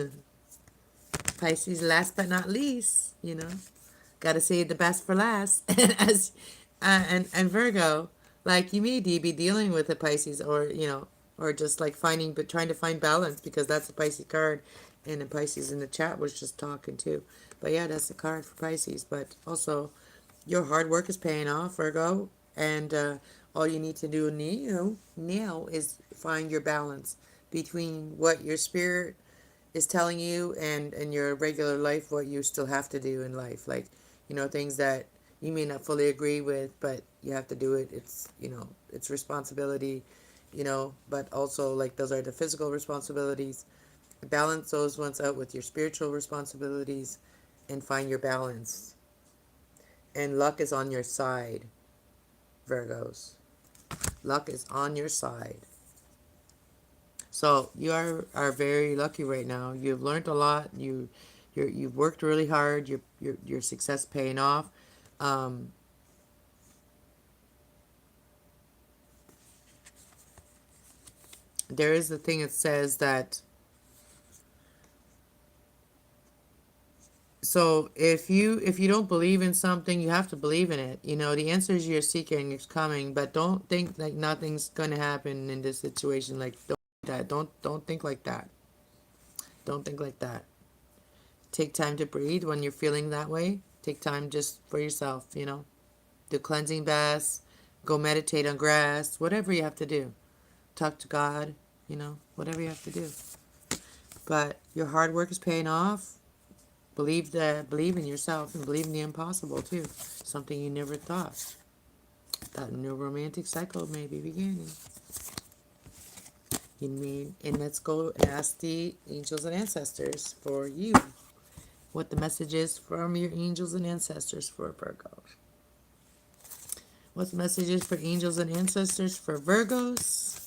Pisces, last but not least, you know. Got to save the best for last. And Virgo, like you may be dealing with a Pisces, or you know, or just like finding, but trying to find balance, because that's a Pisces card, and the Pisces in the chat was just talking too. But yeah, that's the card for Pisces. But also, your hard work is paying off, Virgo, and all you need to do now is find your balance between what your spirit is telling you and your regular life, what you still have to do in life, like, you know, things that you may not fully agree with, but you have to do it. It's, you know, it's responsibility, you know, but also like those are the physical responsibilities. Balance those ones out with your spiritual responsibilities and find your balance. And luck is on your side, Virgos. Luck is on your side. So you are very lucky right now. You've learned a lot. You've worked really hard. Your success paying off. Um, there is the thing that says that. So if you don't believe in something, you have to believe in it. You know, the answers you're seeking is coming, but don't think like nothing's gonna happen in this situation. Like don't think like that. Don't think like that. Take time to breathe when you're feeling that way. Take time just for yourself, you know. Do cleansing baths, go meditate on grass, whatever you have to do. Talk to God, you know, whatever you have to do. But your hard work is paying off. Believe in yourself, and believe in the impossible too. Something you never thought. That new romantic cycle may be beginning. And let's go and ask the angels and ancestors for you. What the message is from your angels and ancestors for Virgo. What the message is for angels and ancestors for Virgos.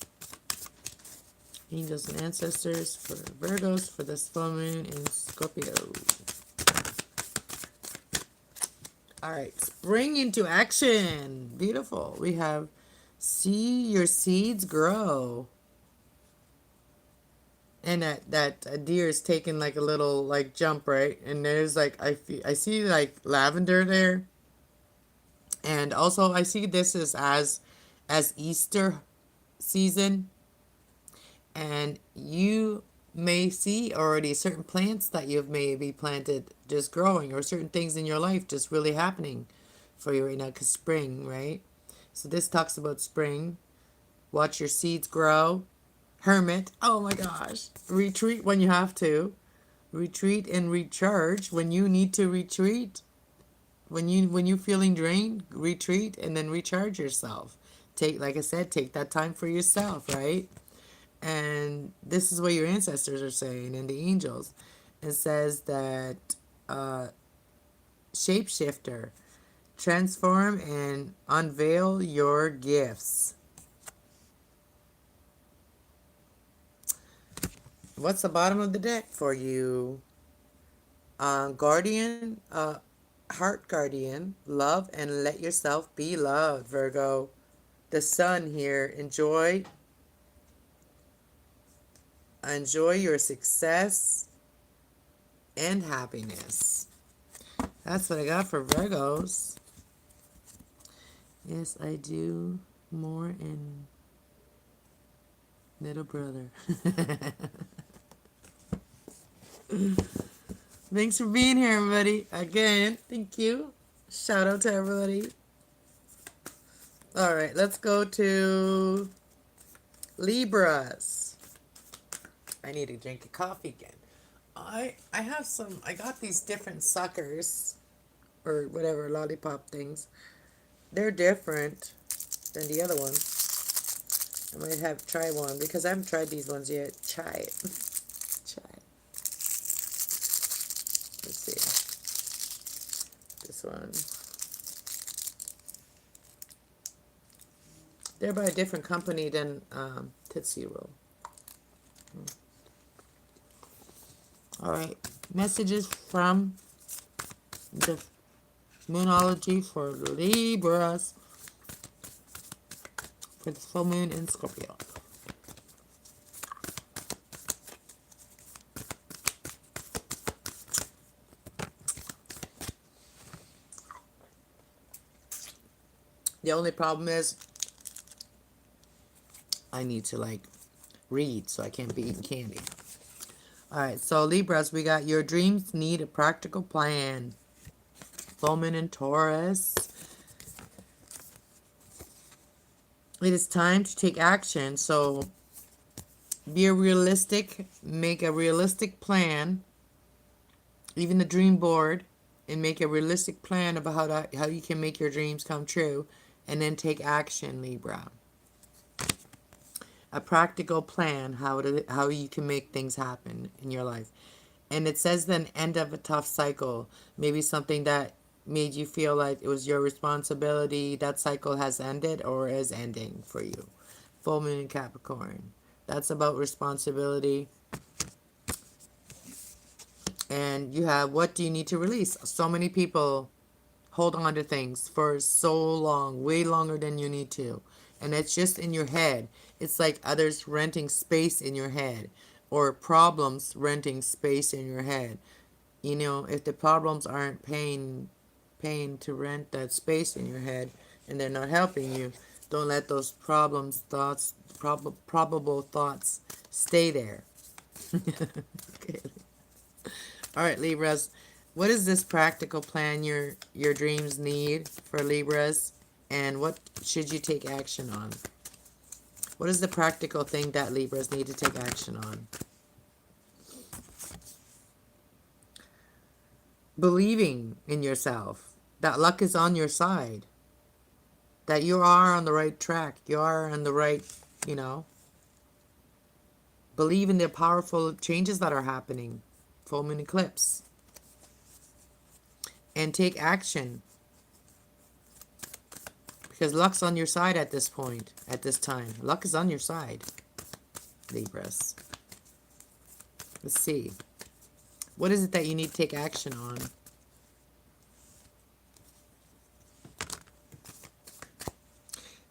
Angels and ancestors for Virgos for this full moon in Scorpio. All right, spring into action. Beautiful. We have see your seeds grow. And that deer is taking like a little like jump, right? And there's like I see like lavender there. And also I see this as Easter season. And you may see already certain plants that you've maybe planted just growing, or certain things in your life just really happening for you right now, because spring, right? So this talks about spring. Watch your seeds grow. Hermit, oh my gosh. Retreat when you have to. Retreat and recharge when you need to retreat. When you're feeling drained, retreat and then recharge yourself. Take, like I said, take that time for yourself, right? And this is what your ancestors are saying, and the angels. It says that shapeshifter, transform and unveil your gifts. What's the bottom of the deck for you? Guardian, heart guardian, love and let yourself be loved, Virgo. The sun here, enjoy your success and happiness. That's what I got for Virgos. Yes, I do more in little brother. Thanks for being here, everybody. Again, thank you. Shout out to everybody. All right, let's go to Libras. I need to drink a coffee again. I got these different suckers, or whatever, lollipop things. They're different than the other ones. I might have try one, because I haven't tried these ones yet. Try it. Try it. Let's see. This one. They're by a different company than Tootsie Roll. All right. Messages from the Moonology for Libras for the full moon in Scorpio. The only problem is I need to like read, so I can't be eating candy. Alright, so Libras, we got your dreams need a practical plan. Full moon in Taurus. It is time to take action. So be realistic, make a realistic plan, even the dream board, and make a realistic plan about how you can make your dreams come true, and then take action, Libra. A practical plan how you can make things happen in your life. And it says the end of a tough cycle, maybe something that made you feel like it was your responsibility, that cycle has ended or is ending for you. Full moon in Capricorn. That's about responsibility. And you have, what do you need to release? So many people hold on to things for so long, way longer than you need to. And it's just in your head. It's like others renting space in your head, or problems renting space in your head. You know, if the problems aren't paying to rent that space in your head, and they're not helping you, don't let those problems, thoughts, probable thoughts stay there. Okay. All right, Libras. What is this practical plan your dreams need for Libras? And what should you take action on? What is the practical thing that Libras need to take action on? Believing in yourself. That luck is on your side. That you are on the right track. You are on the right, Believe in the powerful changes that are happening. Full moon eclipse. And take action. Because luck's on your side at this point, at this time. Luck is on your side, Libras. Let's see. What is it that you need to take action on?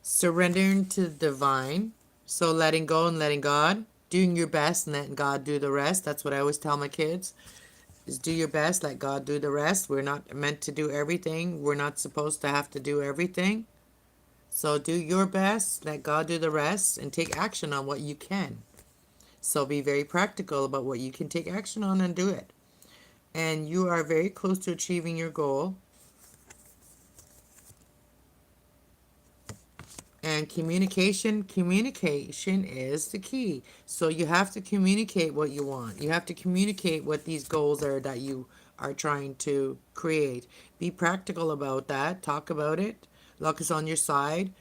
Surrendering to the divine. So letting go and letting God. Doing your best and letting God do the rest. That's what I always tell my kids. Is do your best, let God do the rest. We're not meant to do everything. We're not supposed to have to do everything. So do your best, let God do the rest, and take action on what you can. So be very practical about what you can take action on and do it. And you are very close to achieving your goal. And communication is the key. So you have to communicate what you want. You have to communicate what these goals are that you are trying to create. Be practical about that. Talk about it. Luck is on your side.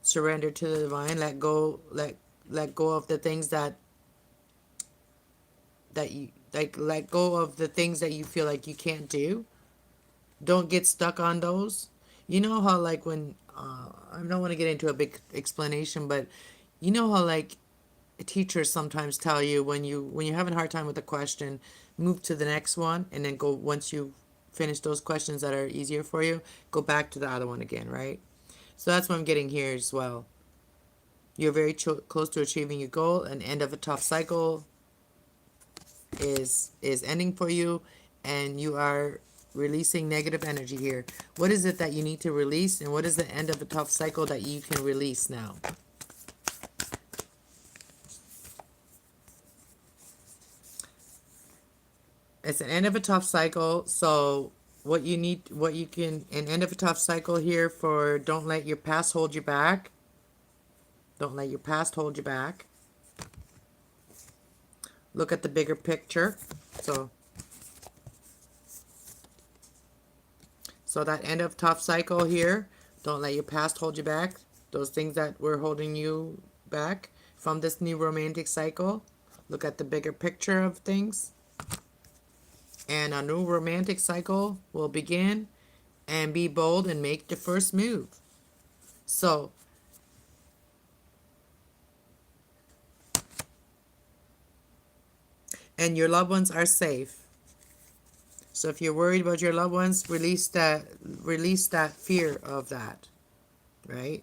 Surrender to the divine. Let go of the things that you like. Let go of the things that you feel like you can't do. Don't get stuck on those. You know how like when I don't want to get into a big explanation, but you know how like teachers sometimes tell you when you're having a hard time with a question, move to the next one, and then go, once you finish those questions that are easier for you, go back to the other one again, right? So that's what I'm getting here as well. You're very close to achieving your goal. An end of a tough cycle is ending for you, and you are releasing negative energy here. What is it that you need to release, and what is the end of a tough cycle that you can release now? It's an end of a tough cycle. So what you can, an end of a tough cycle here for, don't let your past hold you back. Don't let your past hold you back. Look at the bigger picture. So that end of tough cycle here, don't let your past hold you back. Those things that were holding you back from this new romantic cycle. Look at the bigger picture of things. And a new romantic cycle will begin, and be bold and make the first move. So and your loved ones are safe. So if you're worried about your loved ones, release that fear of that, right?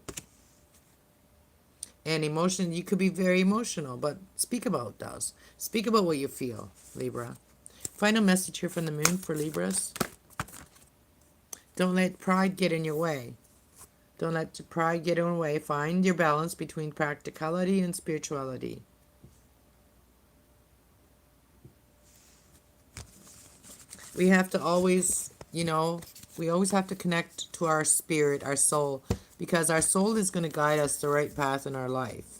And emotion, you could be very emotional, but speak about those. Speak about what you feel, Libra. Final message here from the moon for Libras. Don't let pride get in your way. Don't let your pride get in the way. Find your balance between practicality and spirituality. We have to always, we always have to connect to our spirit, our soul, because our soul is going to guide us the right path in our life.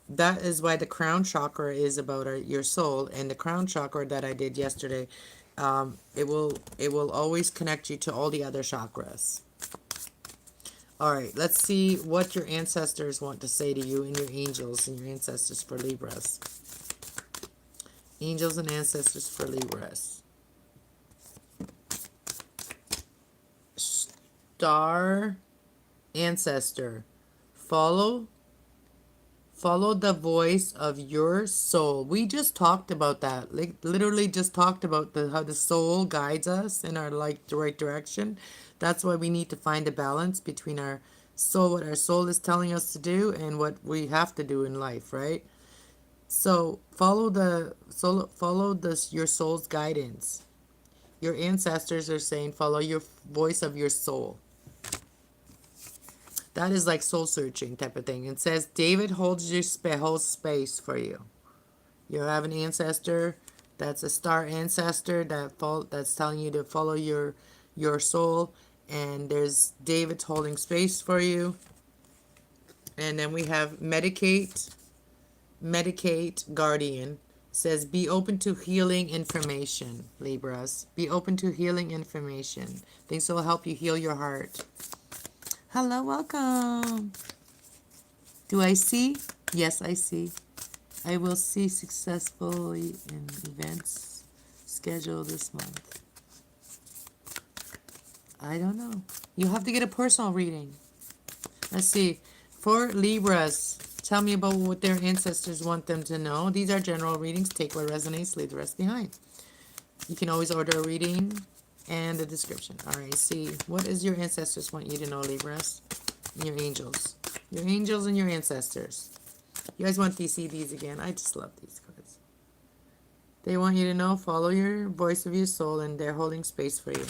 That is why the crown chakra is about your soul, and the crown chakra that I did yesterday, it will always connect you to all the other chakras. All right, let's see what your ancestors want to say to you, and your angels and your ancestors for Libras. Angels and ancestors for Libras. Star ancestor, follow the voice of your soul. We just talked about that. Like literally just talked about how the soul guides us in our the right direction. That's why we need to find a balance between our soul, what our soul is telling us to do, and what we have to do in life, right? So follow your soul's guidance. Your ancestors are saying follow your voice of your soul. That is like soul searching type of thing. It says David holds space for you. You have an ancestor that's a star ancestor that's telling you to follow your soul, and there's David's holding space for you. And then we have medicate guardian. It says be open to healing information, Libras. Be open to healing information. Things that will help you heal your heart. Hello, welcome. Do I see? Yes, I see. I will see successfully in events scheduled this month. I don't know. You have to get a personal reading. Let's see. For Libras, tell me about what their ancestors want them to know. These are general readings. Take what resonates, leave the rest behind. You can always order a reading and the description. All right, see. What does your ancestors want you to know, Libras? And your angels. Your angels and your ancestors. You guys want these CDs again? I just love these cards. They want you to know, follow your voice of your soul, and they're holding space for you.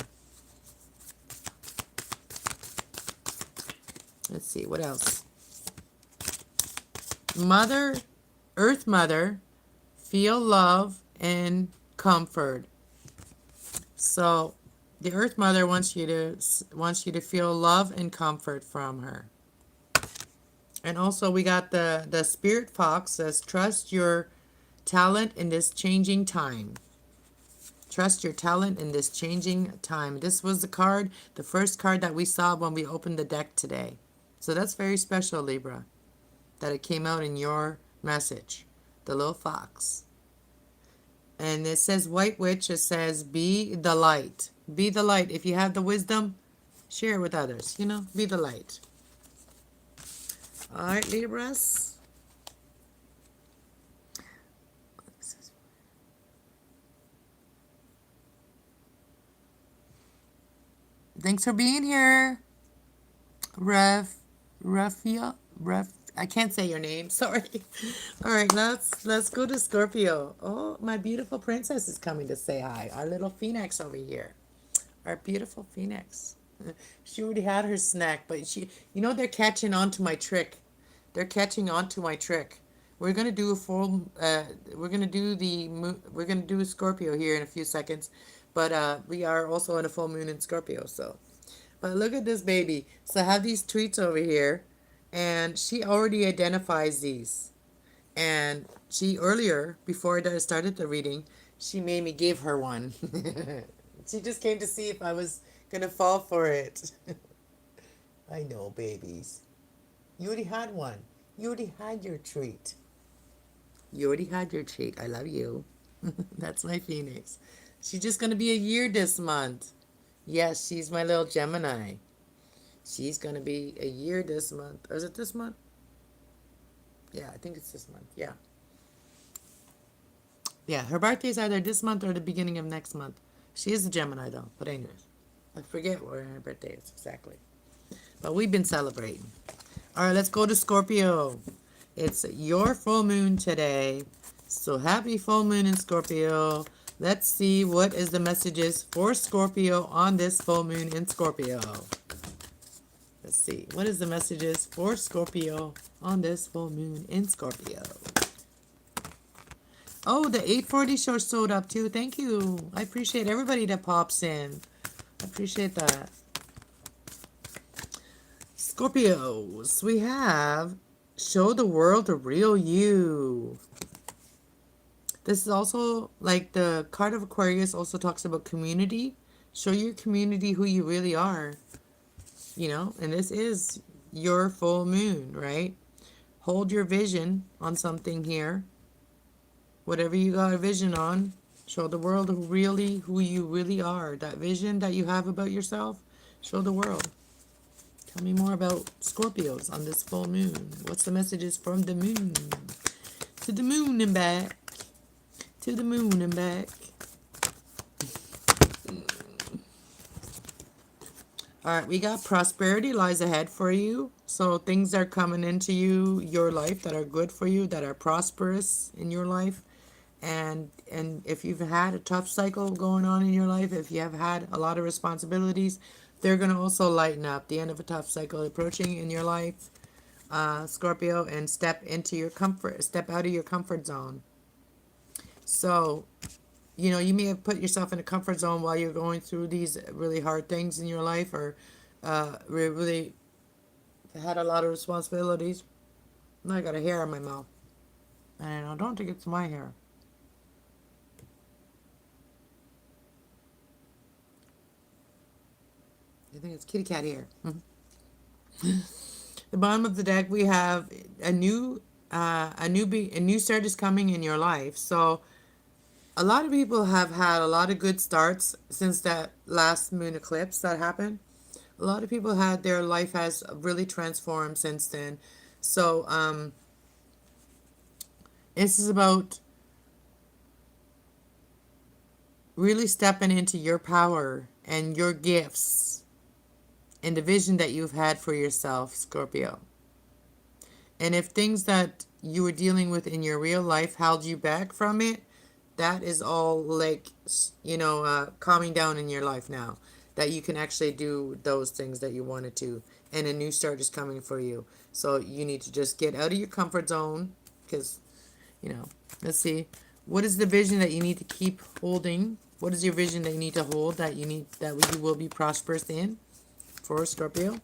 Let's see, what else? Earth Mother, feel love and comfort. So the Earth Mother wants you to feel love and comfort from her. And also we got the Spirit Fox says, trust your talent in this changing time. Trust your talent in this changing time. This was the first card that we saw when we opened the deck today. So that's very special, Libra, that it came out in your message. The little fox. And it says White Witch, it says be the light. Be the light. If you have the wisdom, share it with others. Be the light. All right, Libras. Thanks for being here. I can't say your name, sorry. All right, let's go to Scorpio. Oh, my beautiful princess is coming to say hi. Our little phoenix over here. Our beautiful phoenix. She already had her snack, but they're catching on to my trick. They're catching on to my trick. We're gonna do we're gonna do Scorpio here in a few seconds, but we are also in a full moon in Scorpio. So, but look at this baby. So I have these tweets over here, and she already identifies these. And she earlier, before I started the reading, she made me give her one. She just came to see if I was gonna fall for it. I know, babies. You already had one. You already had your treat. You already had your treat. I love you. That's my phoenix. She's just going to be a year this month. Yes, she's my little Gemini. She's going to be a year this month. Or is it this month? Yeah, I think it's this month. Yeah. Yeah, her birthday's either this month or the beginning of next month. She is a Gemini, though. But anyways, I forget where her birthday is exactly. But we've been celebrating. All right, let's go to Scorpio. It's your full moon today. So happy full moon in Scorpio. Let's see what is the messages for Scorpio on this full moon in Scorpio. Let's see. What is the messages for Scorpio on this full moon in Scorpio? Oh, the 840 show showed up too. Thank you. I appreciate everybody that pops in. I appreciate that. Scorpios, we have show the world the real you. This is also like the card of Aquarius also talks about community. Show your community who you really are. You know, and this is your full moon, right? Hold your vision on something here. Whatever you got a vision on, show the world who you really are. That vision that you have about yourself, show the world. Tell me more about Scorpios on this full moon. What's the messages from the moon? To the moon and back. To the moon and back. Alright, we got prosperity lies ahead for you. So things are coming into your life that are good for you, that are prosperous in your life. And if you've had a tough cycle going on in your life, if you have had a lot of responsibilities, they're going to also lighten up. The end of a tough cycle approaching in your life, Scorpio, and step into your comfort, step out of your comfort zone. So, you know, you may have put yourself in a comfort zone while you're going through these really hard things in your life, or really had a lot of responsibilities. I got a hair in my mouth. And I don't think it's my hair. I think it's kitty cat hair. The bottom of the deck, we have a new start is coming in your life. So a lot of people have had a lot of good starts since that last moon eclipse that happened. A lot of people had their life has really transformed since then. So this is about really stepping into your power and your gifts and the vision that you've had for yourself, Scorpio. And if things that you were dealing with in your real life held you back from it, that is all like, you know, calming down in your life now. That you can actually do those things that you wanted to. And a new start is coming for you. So you need to just get out of your comfort zone. Because, you know, let's see. What is the vision that you need to keep holding? What is your vision that you need to hold that you will be prosperous in? For Scorpio,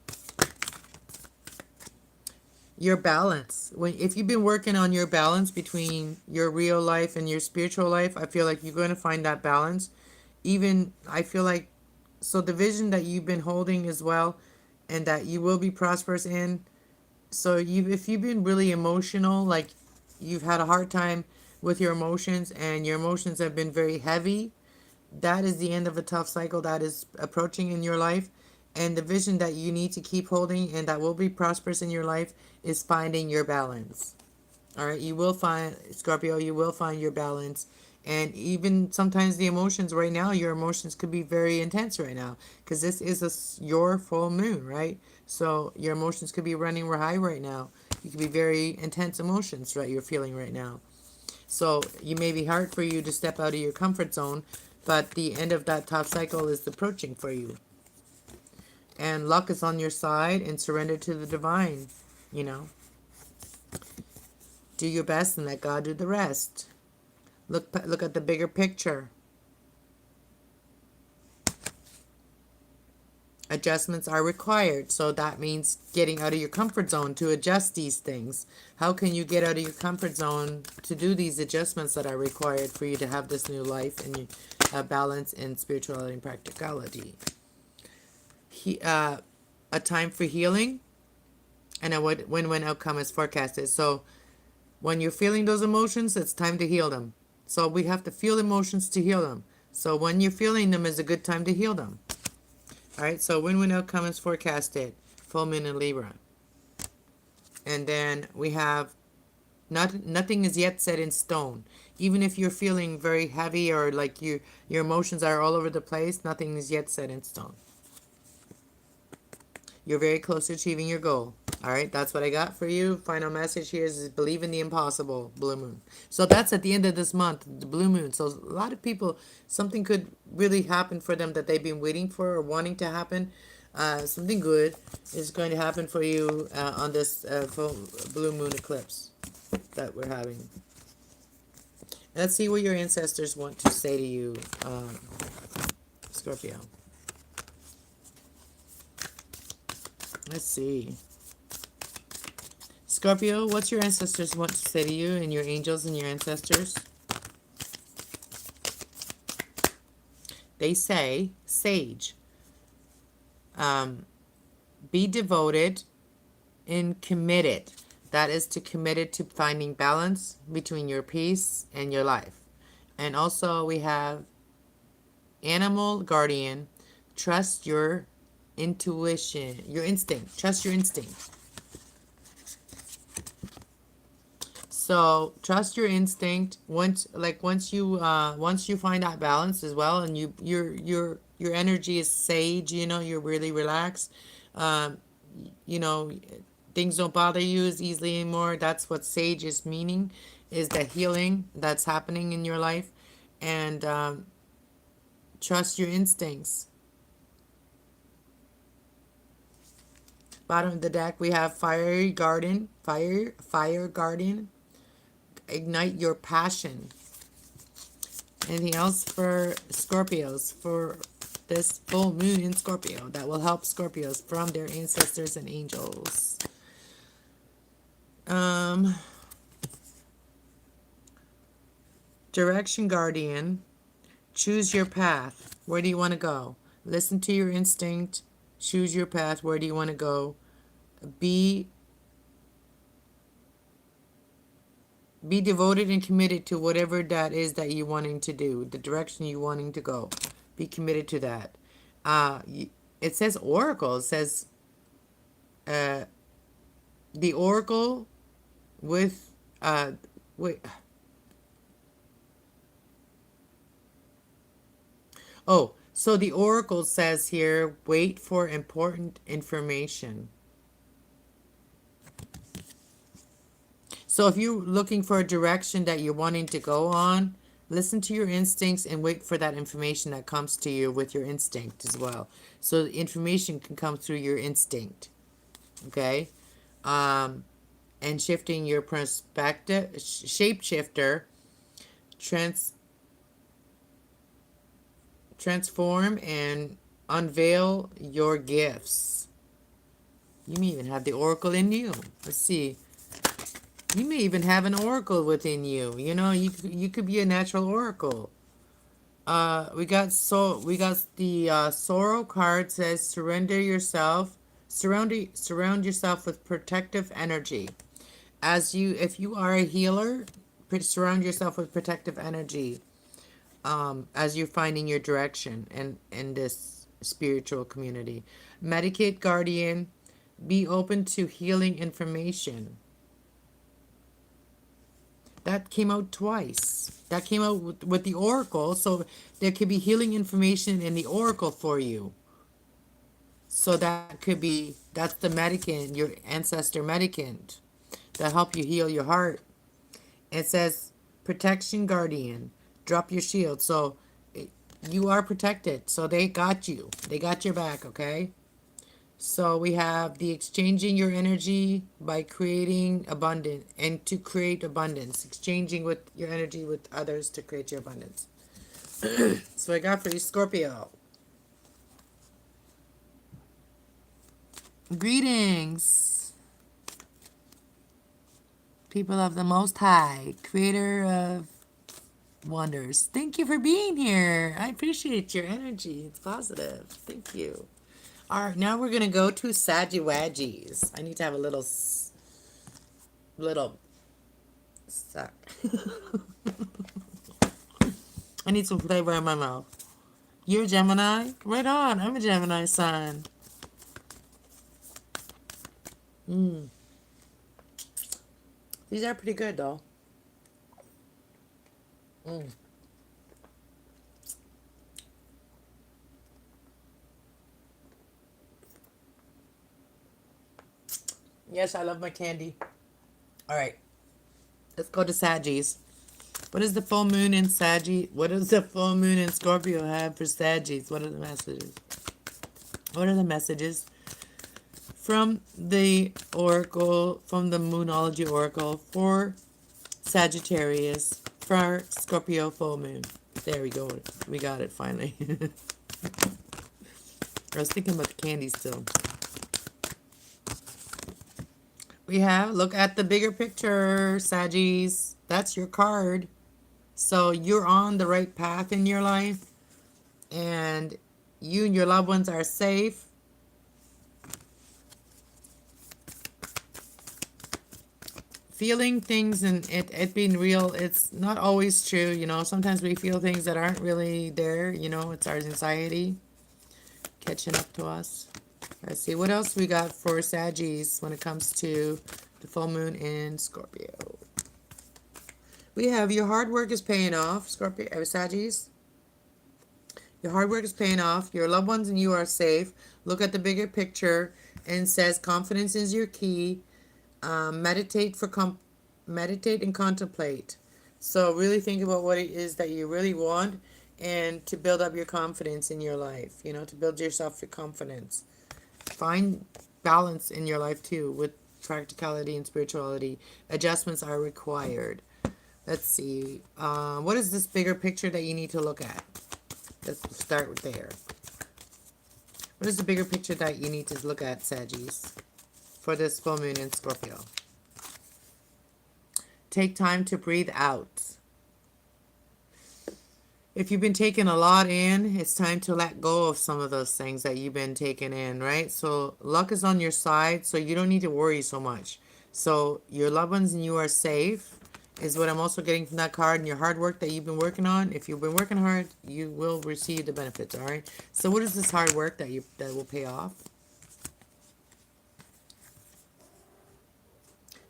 your balance. If you've been working on your balance between your real life and your spiritual life, I feel like you're going to find that balance. Even I feel like, so the vision that you've been holding as well, and that you will be prosperous in. So if you've been really emotional, like you've had a hard time with your emotions, and your emotions have been very heavy, that is the end of a tough cycle that is approaching in your life. And the vision that you need to keep holding and that will be prosperous in your life is finding your balance. All right, you will find, Scorpio, you will find your balance. And even sometimes the emotions right now, your emotions could be very intense right now, because this is your full moon, right? So your emotions could be running high right now. You could be very intense emotions, right? You're feeling right now. So it may be hard for you to step out of your comfort zone, but the end of that tough cycle is approaching for you. And luck is on your side, and surrender to the divine, you know. Do your best and let God do the rest. Look at the bigger picture. Adjustments are required, so that means getting out of your comfort zone to adjust these things. How can you get out of your comfort zone to do these adjustments that are required for you to have this new life and balance in spirituality and practicality? A time for healing and a win-win outcome is forecasted. So when you're feeling those emotions, it's time to heal them. So we have to feel emotions to heal them. So when you're feeling them is a good time to heal them. All right, so win-win outcome is forecasted. Full moon in Libra. And then we have nothing is yet set in stone. Even if you're feeling very heavy or like your emotions are all over the place, nothing is yet set in stone. You're very close to achieving your goal. All right, that's what I got for you. Final message here is believe in the impossible, blue moon. So that's at the end of this month, the blue moon. So a lot of people, something could really happen for them that they've been waiting for or wanting to happen. Something good is going to happen for you on this full blue moon eclipse that we're having. Let's see what your ancestors want to say to you, Scorpio. Let's see. Scorpio, what's your ancestors want to say to you, and your angels and your ancestors? They say, Sage, be devoted and committed. That is to committed to finding balance between your peace and your life. And also we have Animal Guardian, trust your intuition, your instinct. Trust your instinct. So trust your instinct. Once you find that balance as well, and your energy is sage. You know, you're really relaxed. You know, things don't bother you as easily anymore. That's what sage is meaning, is the healing that's happening in your life, and trust your instincts. Bottom of the deck we have Fire Guardian. Ignite your passion. Anything else for Scorpios for this full moon in Scorpio that will help Scorpios from their ancestors and angels? Direction Guardian, choose your path. Where do you want to go? Listen to your instinct. Choose your path. Where do you want to go? Be devoted and committed to whatever that is that you're wanting to do, the direction you're wanting to go. Be committed to that. It says Oracle. It says the Oracle with wait. Oh, so the Oracle says here, wait for important information. So if you're looking for a direction that you're wanting to go on, listen to your instincts and wait for that information that comes to you with your instinct as well. So the information can come through your instinct. Okay? And shifting your perspective, shapeshifter, transform and unveil your gifts. You may even have the Oracle in you. Let's see. You may even have an oracle within you. You know, you could be a natural oracle. We got the sorrow card says surround yourself with protective energy. If you are a healer, surround yourself with protective energy. As you're finding your direction in this spiritual community. Medicate Guardian, be open to healing information. That came out twice. That came out with the Oracle. So there could be healing information in the Oracle for you. So that's the medicant, your ancestor medicant, that help you heal your heart. It says, protection guardian, drop your shield. So you are protected. So they got you. They got your back, okay? So we have the exchanging your energy by creating abundance, and to create abundance, exchanging with your energy with others to create your abundance. So I got for you, Scorpio. Greetings, people of the Most High, creator of wonders. Thank you for being here. I appreciate your energy. It's positive. Thank you. All right, now we're going to go to Sagittarius. I need to have a little suck. I need some flavor in my mouth. You're a Gemini? Right on. I'm a Gemini sign. These are pretty good, though. Yes, I love my candy. All right. Let's go to Saggies. What is the full moon in Saggy? What does the full moon in Scorpio have for Saggies? What are the messages? What are the messages from the Oracle, from the Moonology Oracle for Sagittarius, for Scorpio full moon? There we go. We got it finally. I was thinking about the candy still. We have, look at the bigger picture, Saggies. That's your card. So you're on the right path in your life. And you and your loved ones are safe. Feeling things and it being real, it's not always true. You know, sometimes we feel things that aren't really there. You know, it's our anxiety catching up to us. Let's see what else we got for Saggies when it comes to the full moon in Scorpio. We have your hard work is paying off, Scorpio, Saggies. Your hard work is paying off. Your loved ones and you are safe. Look at the bigger picture and says confidence is your key. Meditate and contemplate. So really think about what it is that you really want and to build up your confidence in your life. You know, to build yourself your confidence. Find balance in your life too with practicality and spirituality. Adjustments are required. Let's see. What is this bigger picture that you need to look at? Let's start with there. What is the bigger picture that you need to look at, Saggies, for this full moon in Scorpio? Take time to breathe out. If you've been taking a lot in, it's time to let go of some of those things that you've been taking in, right? So luck is on your side, so you don't need to worry so much. So your loved ones and you are safe is what I'm also getting from that card. And your hard work that you've been working on, if you've been working hard, you will receive the benefits, all right? So what is this hard work that will pay off?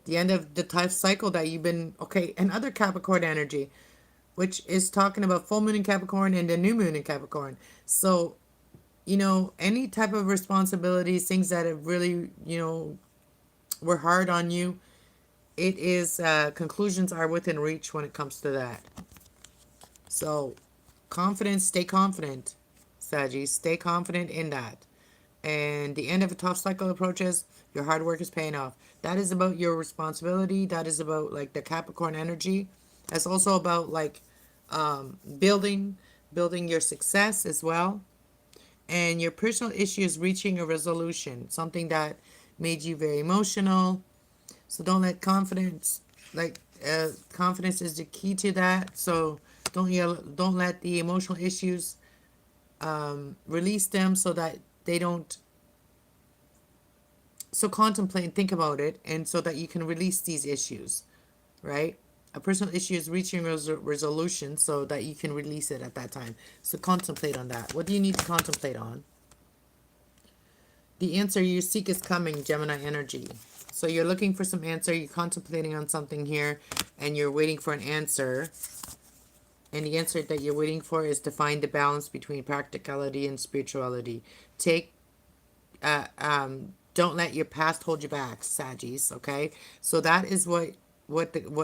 The end of the type cycle that you've been, okay, and other Capricorn energy, which is talking about full moon in Capricorn and the new moon in Capricorn. So, you know, any type of responsibilities, things that have really, you know, were hard on you, it is, conclusions are within reach when it comes to that. So, confidence, stay confident, Saggies. Stay confident in that. And the end of a tough cycle approaches, your hard work is paying off. That is about your responsibility. That is about, like, the Capricorn energy. That's also about, like, building your success as well. And your personal issues reaching a resolution. Something that made you very emotional. So don't let confidence, confidence is the key to that. So don't let the emotional issues release them so that they don't. So contemplate and think about it, and so that you can release these issues, right? A personal issue is reaching resolution so that you can release it at that time. So contemplate on that. What do you need to contemplate on? The answer you seek is coming, Gemini energy. So you're looking for some answer. You're contemplating on something here, and you're waiting for an answer. And the answer that you're waiting for is to find the balance between practicality and spirituality. Don't let your past hold you back, Saggies. Okay, so that is what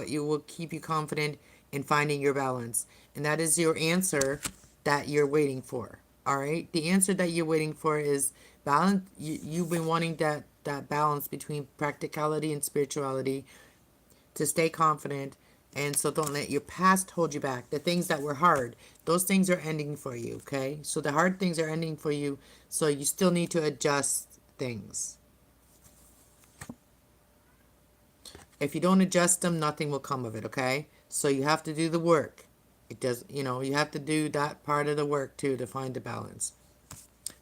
you will keep you confident in finding your balance, and that is your answer that you're waiting for. All right, the answer that you're waiting for is balance. You've been wanting that balance between practicality and spirituality to stay confident. And so don't let your past hold you back. The things that were hard, those things are ending for you, okay? So the hard things are ending for you, so you still need to adjust things. If you don't adjust them, nothing will come of it, okay? So you have to do the work. It does, you have to do that part of the work too to find the balance.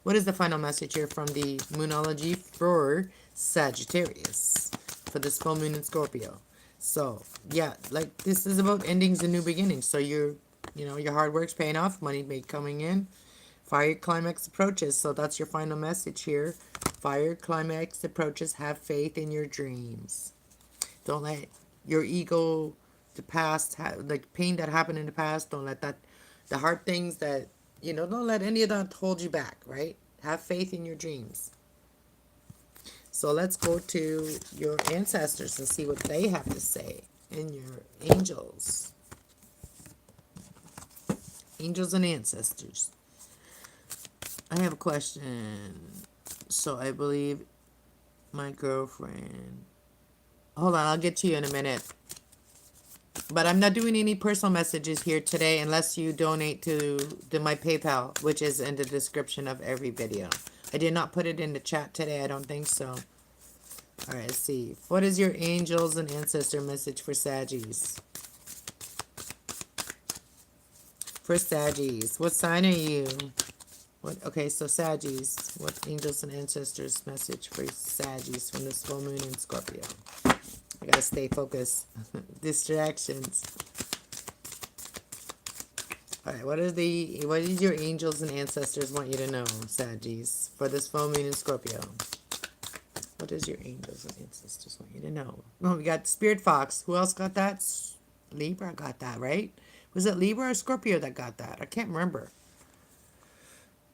What is the final message here from the Moonology for Sagittarius for this full moon in Scorpio? So, yeah, like this is about endings and new beginnings. So your hard work's paying off, money may coming in. Fire climax approaches. So that's your final message here. Fire climax approaches. Have faith in your dreams. Don't let your ego, the past, like pain that happened in the past, don't let that, the hard things that, don't let any of that hold you back, right? Have faith in your dreams. So let's go to your ancestors and see what they have to say, and your angels. Angels and ancestors. I have a question. So I believe my girlfriend. Hold on, I'll get to you in a minute. But I'm not doing any personal messages here today unless you donate to my PayPal, which is in the description of every video. I did not put it in the chat today. I don't think so. All right, let's see. What is your angels and ancestor message for Saggies? For Saggies, what sign are you? What? Okay, so Saggies, what angels and ancestors message for Saggies from this full moon in Scorpio? I gotta stay focused. Distractions. All right, what did your angels and ancestors want you to know, Saggies, for this full moon in Scorpio? What does your angels and ancestors want you to know? Oh, we got Spirit Fox. Who else got that? Libra got that, right? Was it Libra or Scorpio that got that? I can't remember.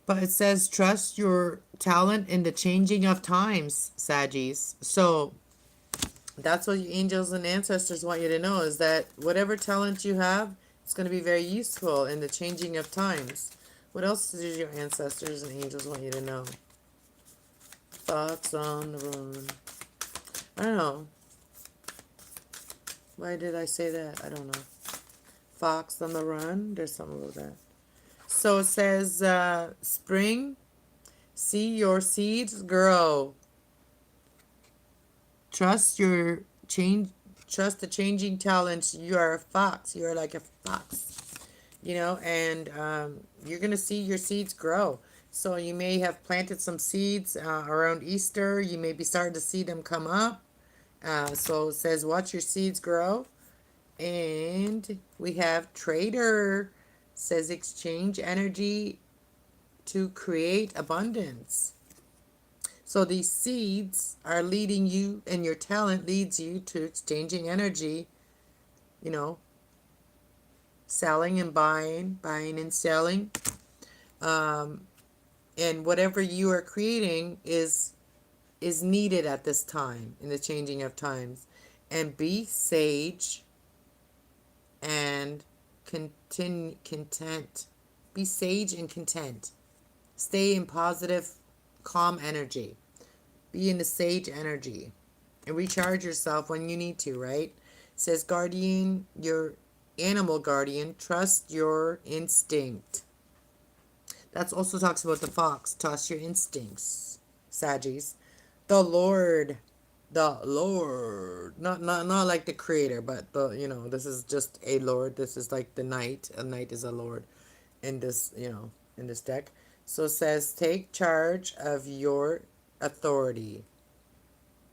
But it says, trust your talent in the changing of times, Saggies. So that's what your angels and ancestors want you to know, is that whatever talent you have, it's going to be very useful in the changing of times. What else does your ancestors and angels want you to know? Thoughts on the run. I don't know. Why did I say that? I don't know. Fox on the run. There's something about that. So it says, spring, see your seeds grow. Trust the changing talents. You are a fox. You are like a fox, you know, and you're going to see your seeds grow. So you may have planted some seeds around Easter. You may be starting to see them come up. So it says, watch your seeds grow. And we have trader. Says exchange energy to create abundance. So these seeds are leading you, and your talent leads you to exchanging energy, you know, selling and buying and selling. And whatever you are creating is needed at this time in the changing of times. And be sage and content. Be sage and content. Stay in positive, calm energy. Be in the sage energy. And recharge yourself when you need to, right? It says, guardian, your animal guardian, trust your instinct. That also talks about the fox. Trust your instincts, Saggies. The Lord. Not like the creator, but the, you know, this is just a Lord. This is like the knight. A knight is a Lord in this, you know, in this deck. So it says, take charge of your authority.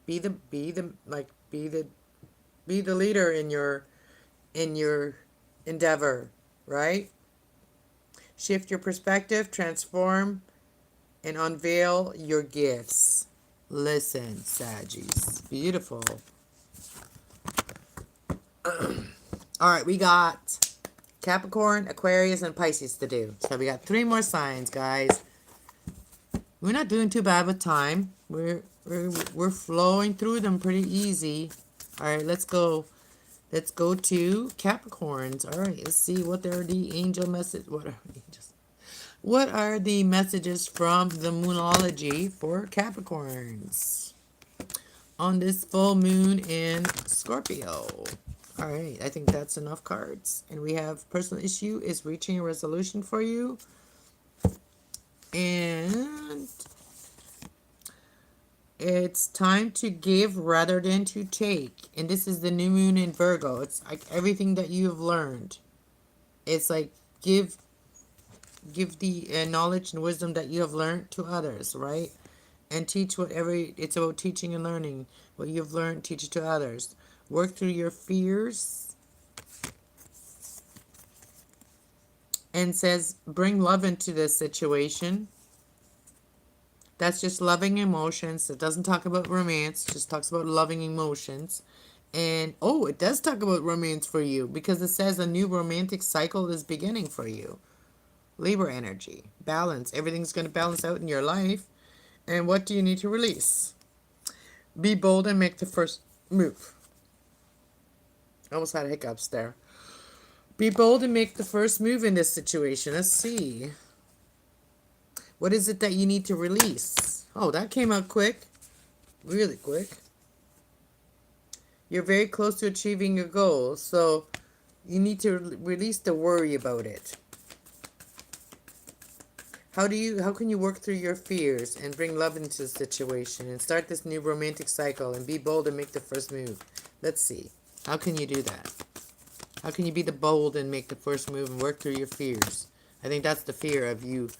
Be the leader in your endeavor, right? Shift your perspective, transform, and unveil your gifts. Listen, Saggies. Beautiful. All right, we got Capricorn, Aquarius, and Pisces to do. So we got 3 more signs, guys. We're not doing too bad with time. We're flowing through them pretty easy. All right, let's go. Let's go to Capricorns. All right, let's see what are the angel message. What are the messages from the Moonology for Capricorns on this full moon in Scorpio? All right, I think that's enough cards. And we have personal issue is reaching a resolution for you. And it's time to give rather than to take. And this is the new moon in Virgo. It's like everything that you have learned. It's like give the knowledge and wisdom that you have learned to others, right? And teach whatever, it's about teaching and learning. What you've learned, teach it to others. Work through your fears. And says, bring love into this situation. That's just loving emotions. It doesn't talk about romance. It just talks about loving emotions. And, oh, it does talk about romance for you. Because it says a new romantic cycle is beginning for you. Libra energy, balance. Everything's going to balance out in your life. And what do you need to release? Be bold and make the first move. Almost had hiccups there. Be bold and make the first move in this situation. Let's see. What is it that you need to release? Oh, that came out quick. Really quick. You're very close to achieving your goals, so you need to release the worry about it. How can you work through your fears and bring love into the situation and start this new romantic cycle and be bold and make the first move? Let's see. How can you do that? How can you be the bold and make the first move and work through your fears? I think that's the fear of you.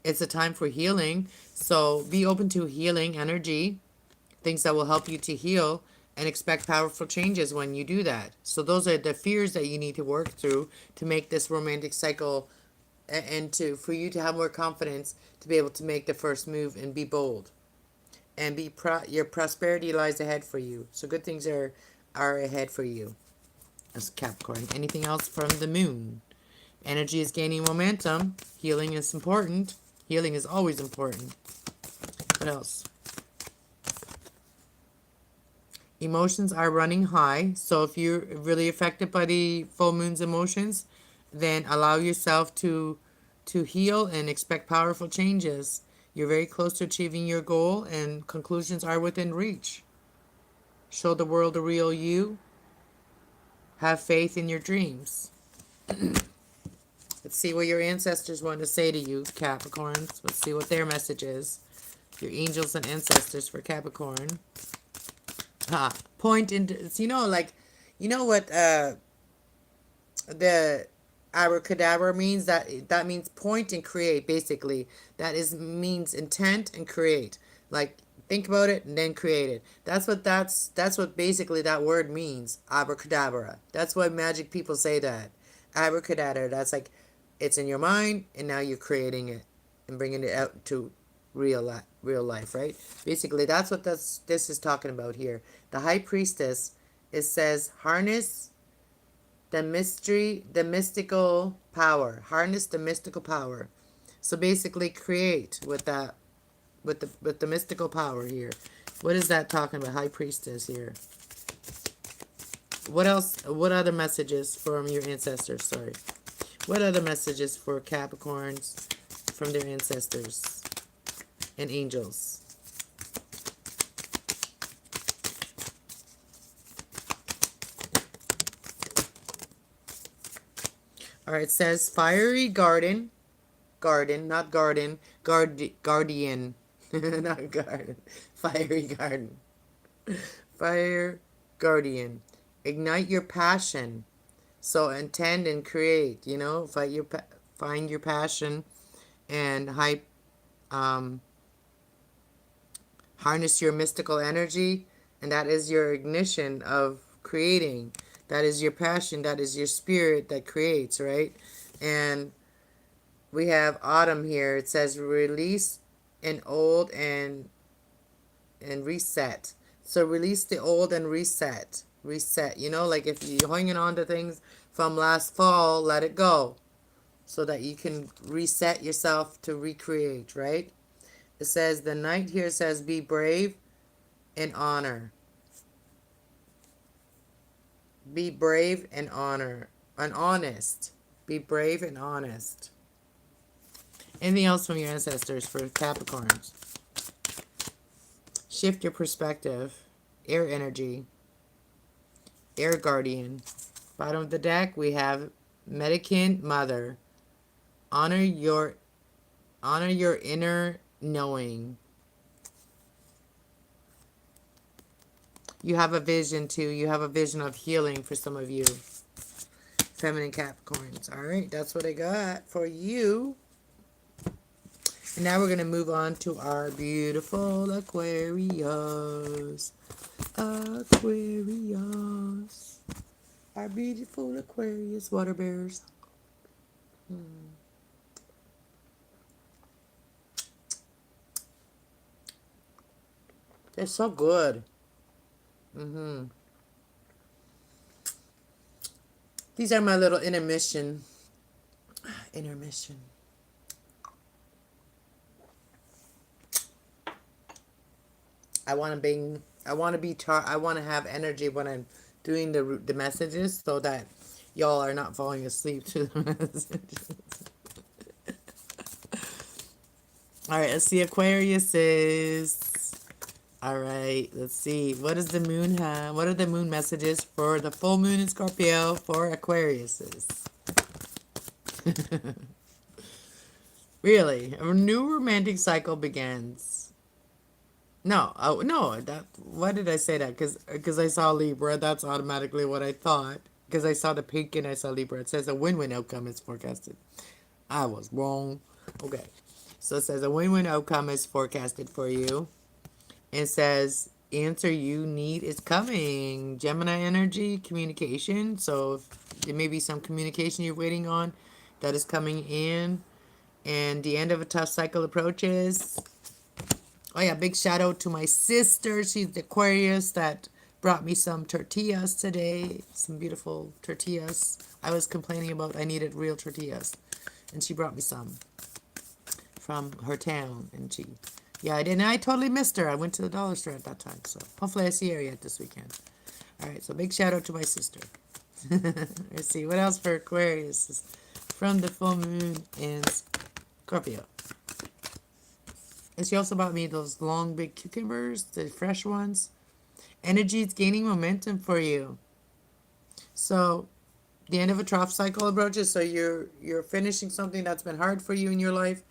It's a time for healing, so be open to healing energy, things that will help you to heal, and expect powerful changes when you do that. So those are the fears that you need to work through to make this romantic cycle, and for you to have more confidence to be able to make the first move and be bold and your prosperity lies ahead for you. So good things are ahead for you as Capricorn. Anything else from the moon? Energy is gaining momentum. Healing is important. Healing is always important. What else? Emotions are running high. So if you're really affected by the full moon's emotions, then allow yourself to heal and expect powerful changes. You're very close to achieving your goal and conclusions are within reach. Show the world the real you. Have faith in your dreams. Let's see what your ancestors want to say to you, Capricorns. Let's see what their message is. Your angels and ancestors for Capricorn. Point into, you know what the abracadabra means? That means point and create, basically. Means intent and create. Like, think about it and then create it. That's what basically that word means. Abracadabra. That's why magic people say that. Abracadabra. That's like, it's in your mind and now you're creating it and bringing it out to real life, right? Basically, that's what this is talking about here. The High Priestess, it says, harness the mystical power. Harness the mystical power. So basically, create with that, with the mystical power here. What is that talking about? High Priestess here. What else? What other messages from your ancestors? Sorry. What other messages for Capricorns from their ancestors and angels? All right, it says fiery guardian, not guardian, guardian, not garden, fiery garden, fire guardian. Ignite your passion. So intend and create, find your passion and harness your mystical energy, and that is your ignition of creating. That is your passion, that is your spirit that creates, right? And we have autumn here. It says release an old and reset. So release the old and reset. Reset. Like if you're hanging on to things from last fall, let it go. So that you can reset yourself to recreate, right? It says the knight here says be brave and honor. Be brave and honor. And honest. Be brave and honest. Anything else from your ancestors for Capricorns? Shift your perspective. Air energy. Air guardian. Bottom of the deck, we have Medican Mother. Honor your inner knowing. You have a vision too. You have a vision of healing for some of you. Feminine Capricorns. All right, that's what I got for you. And now we're going to move on to our beautiful Aquarius. Aquarius. Our beautiful Aquarius water bears. They're so good. These are my little intermission. I want to have energy when I'm doing the messages, so that y'all are not falling asleep to the messages. All right, let's see Aquariuses. All right, let's see. What does the moon have? What are the moon messages for the full moon in Scorpio for Aquariuses? Really, a new romantic cycle begins. No, oh no, that. Why did I say that? Because I saw Libra. That's automatically what I thought. Because I saw the pink and I saw Libra. It says a win-win outcome is forecasted. I was wrong. Okay, so it says a win-win outcome is forecasted for you. It says answer you need is coming. Gemini energy, communication. So if there may be some communication you're waiting on that is coming in. And the end of a tough cycle approaches. Oh yeah, big shout out to my sister. She's the Aquarius that brought me some tortillas today. Some beautiful tortillas. I was complaining about I needed real tortillas. And she brought me some from her town. And yeah, I didn't. I totally missed her. I went to the dollar store at that time. So hopefully I see her yet this weekend. All right, so big shout out to my sister. Let's see, what else for Aquarius from the full moon in Scorpio. And she also bought me those long, big cucumbers, the fresh ones. Energy is gaining momentum for you. So, the end of a trough cycle approaches. So you're finishing something that's been hard for you in your life.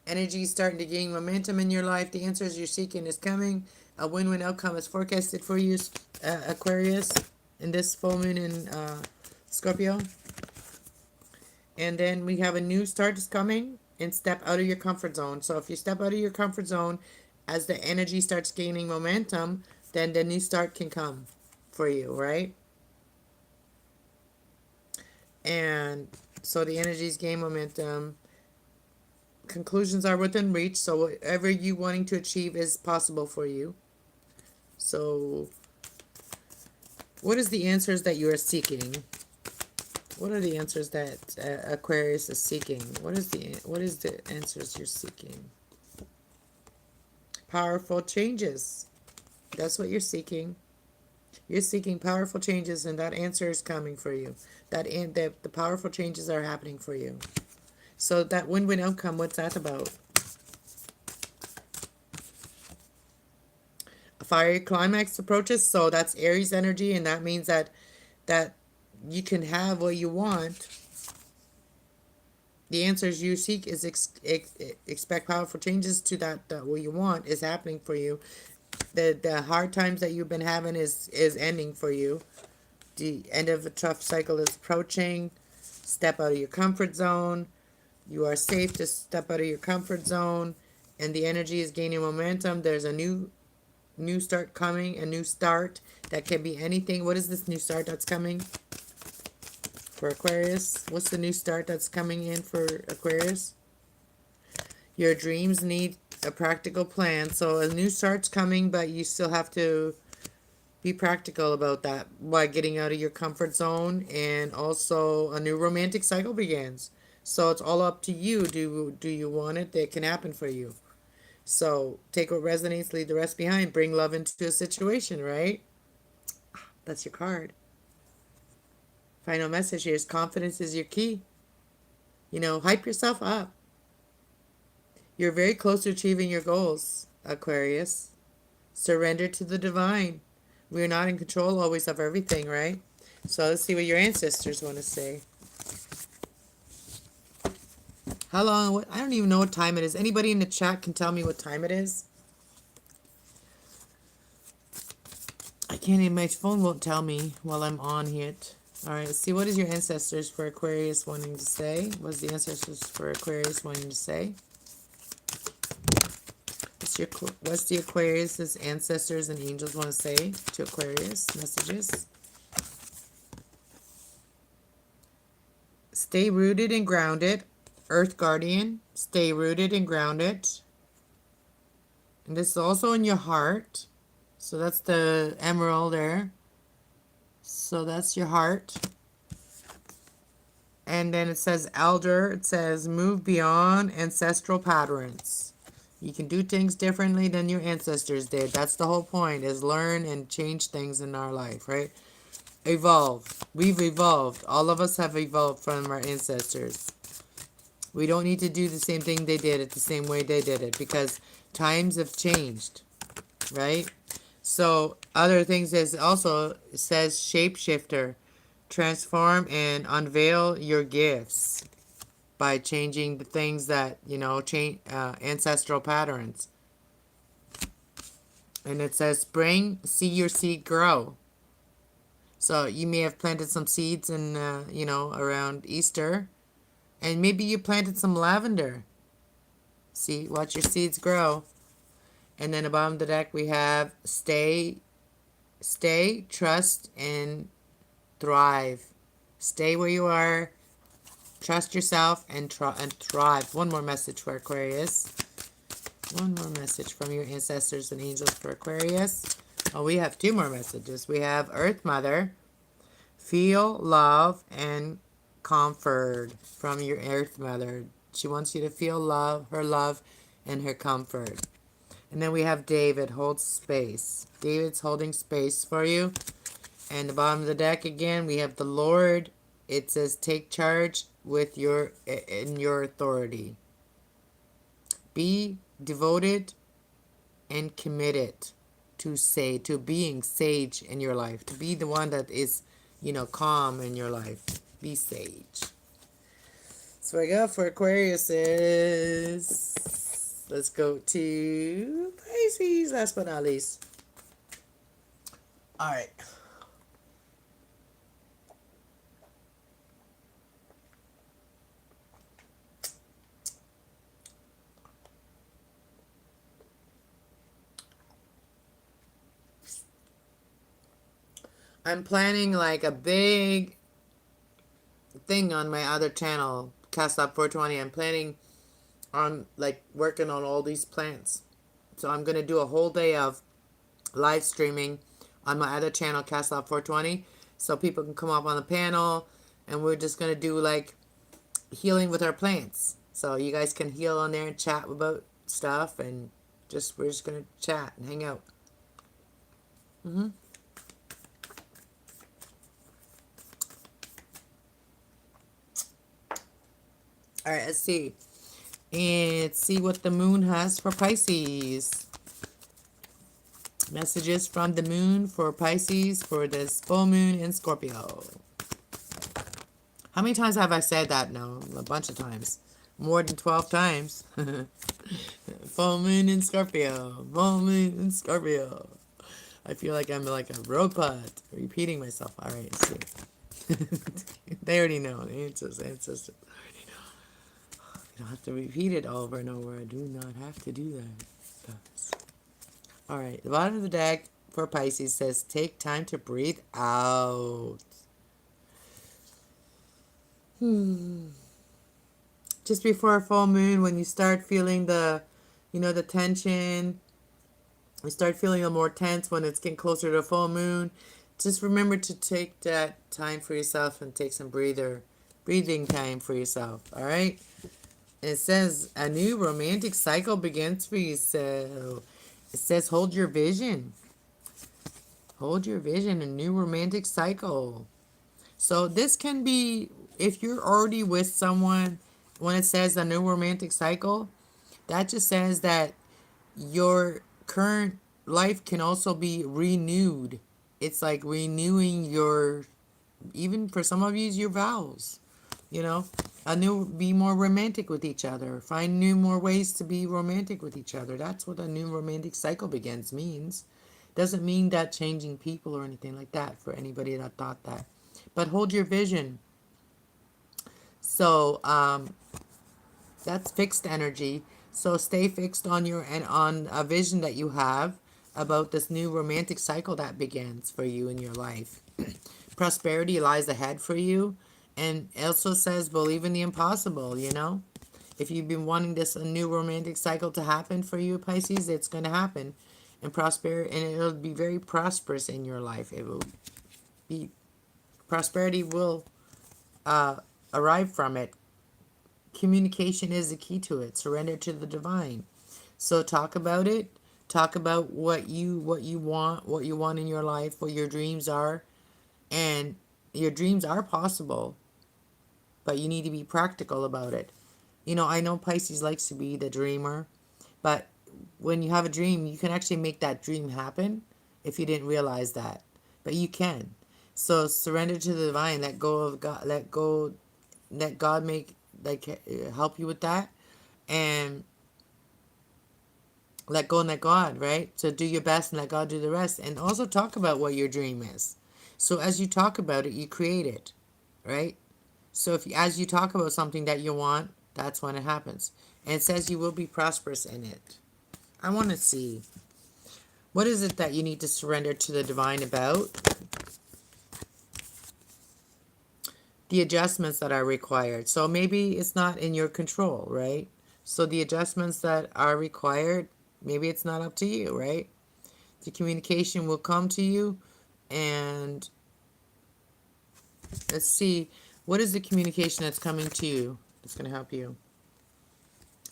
Energy is starting to gain momentum in your life. The answers you're seeking is coming. A win-win outcome is forecasted for you, Aquarius, in this full moon in Scorpio. And then we have a new start is coming. And step out of your comfort zone. So if you step out of your comfort zone, as the energy starts gaining momentum, then the new start can come for you, right? And so the energies gain momentum. Conclusions are within reach. So whatever you wanting to achieve is possible for you. So what is the answers that you are seeking? What are the answers that Aquarius is seeking? What is the answers you're seeking? Powerful changes. That's what you're seeking. You're seeking powerful changes, and that answer is coming for you. The powerful changes are happening for you. So that win-win outcome, what's that about? A fiery climax approaches, so that's Aries energy, and that means that you can have what you want. The answers you seek is expect powerful changes to that what you want is happening for you. The hard times that you've been having is ending for you. The end of a tough cycle is approaching. Step out of your comfort zone. You are safe to step out of your comfort zone, and the energy is gaining momentum. There's a new start coming, a new start that can be anything. What is this new start that's coming for Aquarius? What's the new start that's coming in for Aquarius? Your dreams need a practical plan. So a new start's coming, but you still have to be practical about that by getting out of your comfort zone. And also a new romantic cycle begins. So it's all up to you. Do you want it? That can happen for you. So take what resonates, leave the rest behind. Bring love into a situation, right? That's your card. Final message here is confidence is your key. Hype yourself up. You're very close to achieving your goals, Aquarius. Surrender to the divine. We're not in control always of everything, right? So let's see what your ancestors want to say. How long? I don't even know what time it is. Anybody in the chat can tell me what time it is? I can't even, my phone won't tell me while I'm on here. All right, let's see. What is your ancestors for Aquarius wanting to say? What's the ancestors for Aquarius wanting to say? What's the Aquarius' ancestors and angels want to say to Aquarius messages? Stay rooted and grounded. Earth Guardian. Stay rooted and grounded. And this is also in your heart. So that's the emerald there. So that's your heart. And then it says elder. It says move beyond ancestral patterns. You can do things differently than your ancestors did. That's the whole point, is learn and change things in our life, right? Evolve. We've evolved. All of us have evolved from our ancestors. We don't need to do the same thing they did it the same way they did it, because times have changed, right? So other things is also, it says shapeshifter, transform and unveil your gifts by changing the things that, you know, change ancestral patterns. And it says spring, see your seed grow. So you may have planted some seeds in, you know, around Easter, and maybe you planted some lavender. See, watch your seeds grow. And then above the deck we have stay, trust, and thrive. Stay where you are, trust yourself, and thrive. One more message for Aquarius. One more message from your ancestors and angels for Aquarius. Oh, we have two more messages. We have Earth Mother. Feel love and comfort from your Earth Mother. She wants you to feel love, and her comfort. And then we have David, hold space. David's holding space for you. And the bottom of the deck again, we have the Lord. It says take charge with your authority. Be devoted and committed to being sage in your life. To be the one that is, you know, calm in your life. Be sage. So what I got for Aquarius is, let's go to Pisces, last but not least. All right. I'm planning like a big thing on my other channel, Cast Up 420. I'm planning on like working on all these plants. So I'm going to do a whole day of live streaming on my other channel, Cast Up 420. So people can come up on the panel, and we're just going to do like healing with our plants. So you guys can heal on there and chat about stuff, and we're just going to chat and hang out. All right, let's see. And let's see what the moon has for Pisces. Messages from the moon for Pisces for this full moon in Scorpio. How many times have I said that now? A bunch of times. More than 12 times. Full moon in Scorpio. Full moon in Scorpio. I feel like I'm like a robot repeating myself. All right, let's see. They already know. The ancestors. You don't have to repeat it over and over. I do not have to do that. All right, the bottom of the deck for Pisces says, take time to breathe out. Just before a full moon, when you start feeling the, you know, the tension, you start feeling a little more tense when it's getting closer to a full moon, just remember to take that time for yourself and take some breathing time for yourself, all right? It says a new romantic cycle begins for you. So it says hold your vision. Hold your vision, a new romantic cycle. So this can be, if you're already with someone, when it says a new romantic cycle, that just says that your current life can also be renewed. It's like renewing your, even for some of you, your vows. You know, be more romantic with each other. Find more ways to be romantic with each other. That's what a new romantic cycle begins means. Doesn't mean that changing people or anything like that for anybody that thought that. But hold your vision. So that's fixed energy. So stay fixed on on a vision that you have about this new romantic cycle that begins for you in your life. Prosperity lies ahead for you. And it also says believe in the impossible, you know. If you've been wanting a new romantic cycle to happen for you, Pisces, it's going to happen. And it'll be very prosperous in your life. It will be, prosperity will arrive from it. Communication is the key to it. Surrender to the divine. So talk about it. Talk about what you want in your life, what your dreams are. And your dreams are possible, but you need to be practical about it. You know, I know Pisces likes to be the dreamer, but when you have a dream, you can actually make that dream happen if you didn't realize that. But you can. So surrender to the divine, let go of God, let go, let God make, like, help you with that, and let go and let God, right? So do your best and let God do the rest. And also talk about what your dream is. So as you talk about it, you create it, right? So if as you talk about something that you want, that's when it happens. And it says you will be prosperous in it. I want to see, what is it that you need to surrender to the divine about? The adjustments that are required. So maybe it's not in your control, right? So the adjustments that are required, maybe it's not up to you, right? The communication will come to you, and let's see, what is the communication that's coming to you that's going to help you?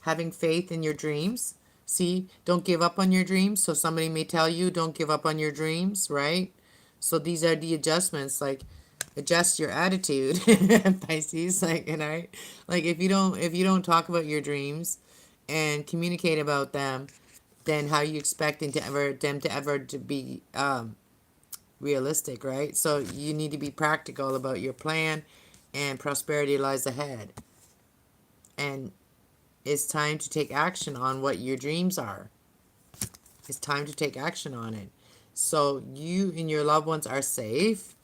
Having faith in your dreams. See, don't give up on your dreams. So somebody may tell you, don't give up on your dreams, right? So these are the adjustments, like adjust your attitude, Pisces. Like, and like if you don't talk about your dreams and communicate about them, then how are you expecting to ever them to ever to be realistic, right? So you need to be practical about your plan, and prosperity lies ahead. And it's time to take action on what your dreams are. It's time to take action on it. So you and your loved ones are safe.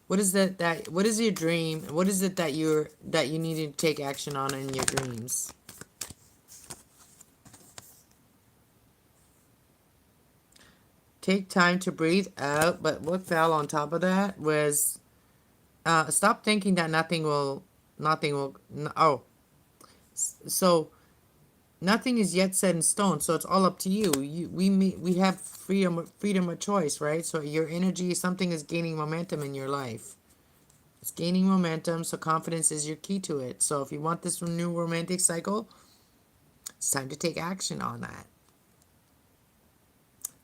What is that what is your dream? What is it that you need to take action on in your dreams? Take time to breathe out, but what fell on top of that was stop thinking that oh, so nothing is yet set in stone, so it's all up to you. We have freedom of choice, right? So your energy, something is gaining momentum in your life. It's gaining momentum, so confidence is your key to it. So if you want this new romantic cycle, it's time to take action on that.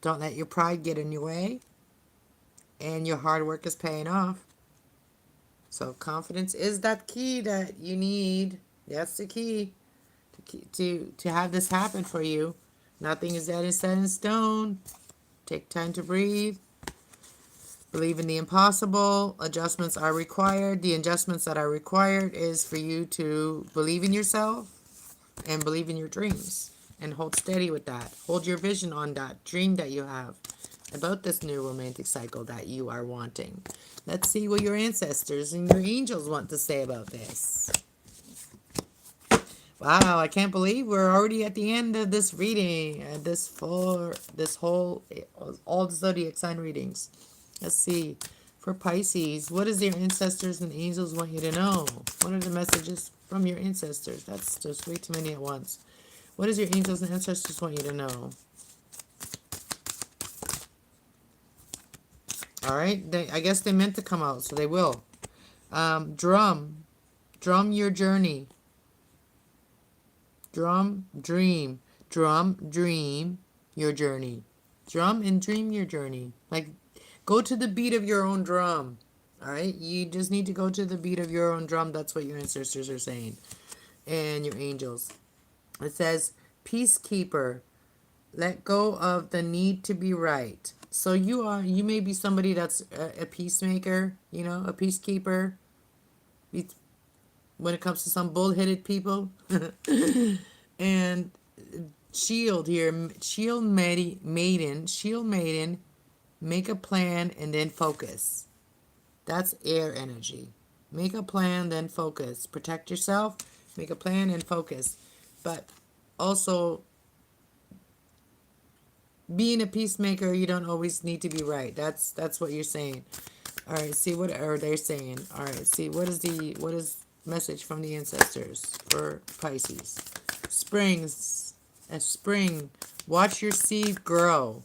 Don't let your pride get in your way, and your hard work is paying off. So confidence is that key that you need. That's the key to have this happen for you. Nothing is set in stone. Take time to breathe. Believe in the impossible. Adjustments are required. The adjustments that are required is for you to believe in yourself and believe in your dreams. And hold steady with that. Hold your vision on that dream that you have about this new romantic cycle that you are wanting. Let's see what your ancestors and your angels want to say about this. Wow, I can't believe we're already at the end of this reading. All the zodiac sign readings. Let's see. For Pisces, what does your ancestors and angels want you to know? What are the messages from your ancestors? That's just way too many at once. What does your angels and ancestors want you to know? All right. I guess they meant to come out, so they will. Drum your journey. Dream your journey. Drum and dream your journey. Like, go to the beat of your own drum. All right? You just need to go to the beat of your own drum. That's what your ancestors are saying. And your angels. It says, peacekeeper, let go of the need to be right. So you may be somebody that's a peacemaker, a peacekeeper. When it comes to some bullheaded people. And shield here, shield maiden, make a plan and then focus. That's air energy. Make a plan, then focus. Protect yourself, make a plan and focus. But also, being a peacemaker, you don't always need to be right. That's what you're saying. All right, see what are they saying. All right, see what is message from the ancestors for Pisces. Spring, watch your seed grow.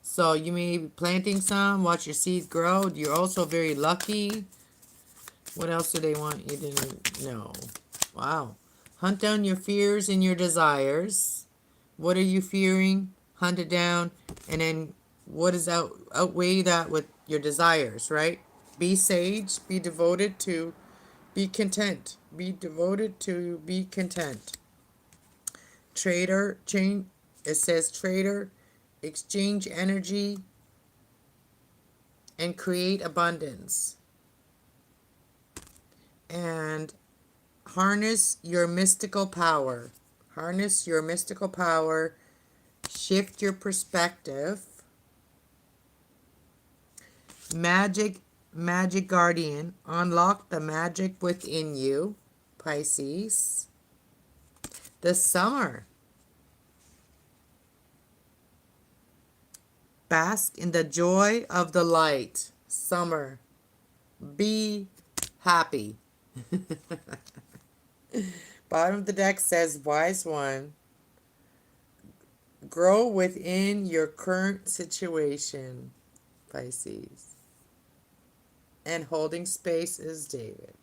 So you may be planting some, watch your seed grow. You're also very lucky. What else do they want you to know? Wow. Hunt down your fears and your desires. What are you fearing? Hunt it down. And then what is outweigh that with your desires, right? Be sage, be devoted to Be content. Be devoted to be content. Trader, change. It says trader, exchange energy, and create abundance. And harness your mystical power. Harness your mystical power. Shift your perspective. Magic guardian. Unlock the magic within you, Pisces. The summer. Bask in the joy of the light. Summer. Be happy. Bottom of the deck says, Wise One. Grow within your current situation, Pisces. And holding space is David.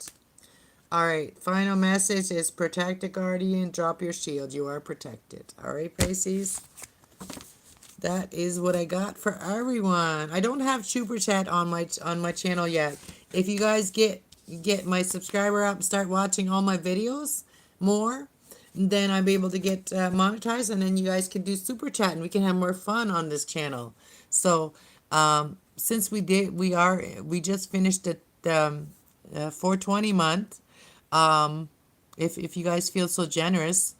All right, final message is protect the guardian, drop your shield. You are protected. All right, Pisces. That is what I got for everyone. I don't have super chat on my channel yet. If you guys get my subscriber up and start watching all my videos more, then I'll be able to get monetized, and then you guys can do super chat and we can have more fun on this channel. So since we just finished the 420 month. If you guys feel so generous,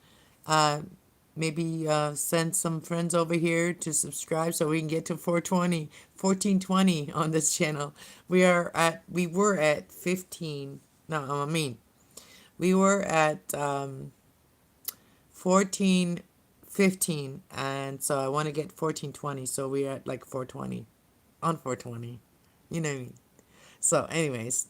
maybe send some friends over here to subscribe so we can get to 1420 on this channel. We were at 15. No, I mean, we were at 1415, and so I want to get 1420, so we're at like 420 on 420. You know what I mean? So anyways,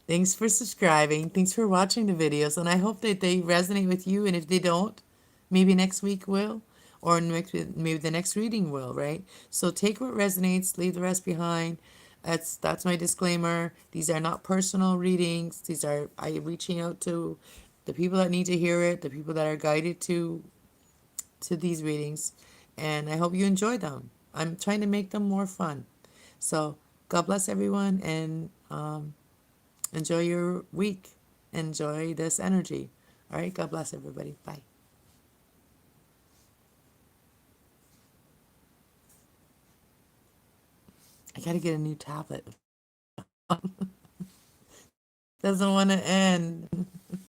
thanks for subscribing. Thanks for watching the videos. And I hope that they resonate with you. And if they don't, maybe next week will. Or maybe the next reading will, right? So take what resonates, leave the rest behind. That's my disclaimer. These are not personal readings. These are I reaching out to the people that need to hear it, the people that are guided to these readings. And I hope you enjoy them. I'm trying to make them more fun. So God bless everyone, and enjoy your week. Enjoy this energy. All right. God bless everybody. Bye. I got to get a new tablet. Doesn't want to end.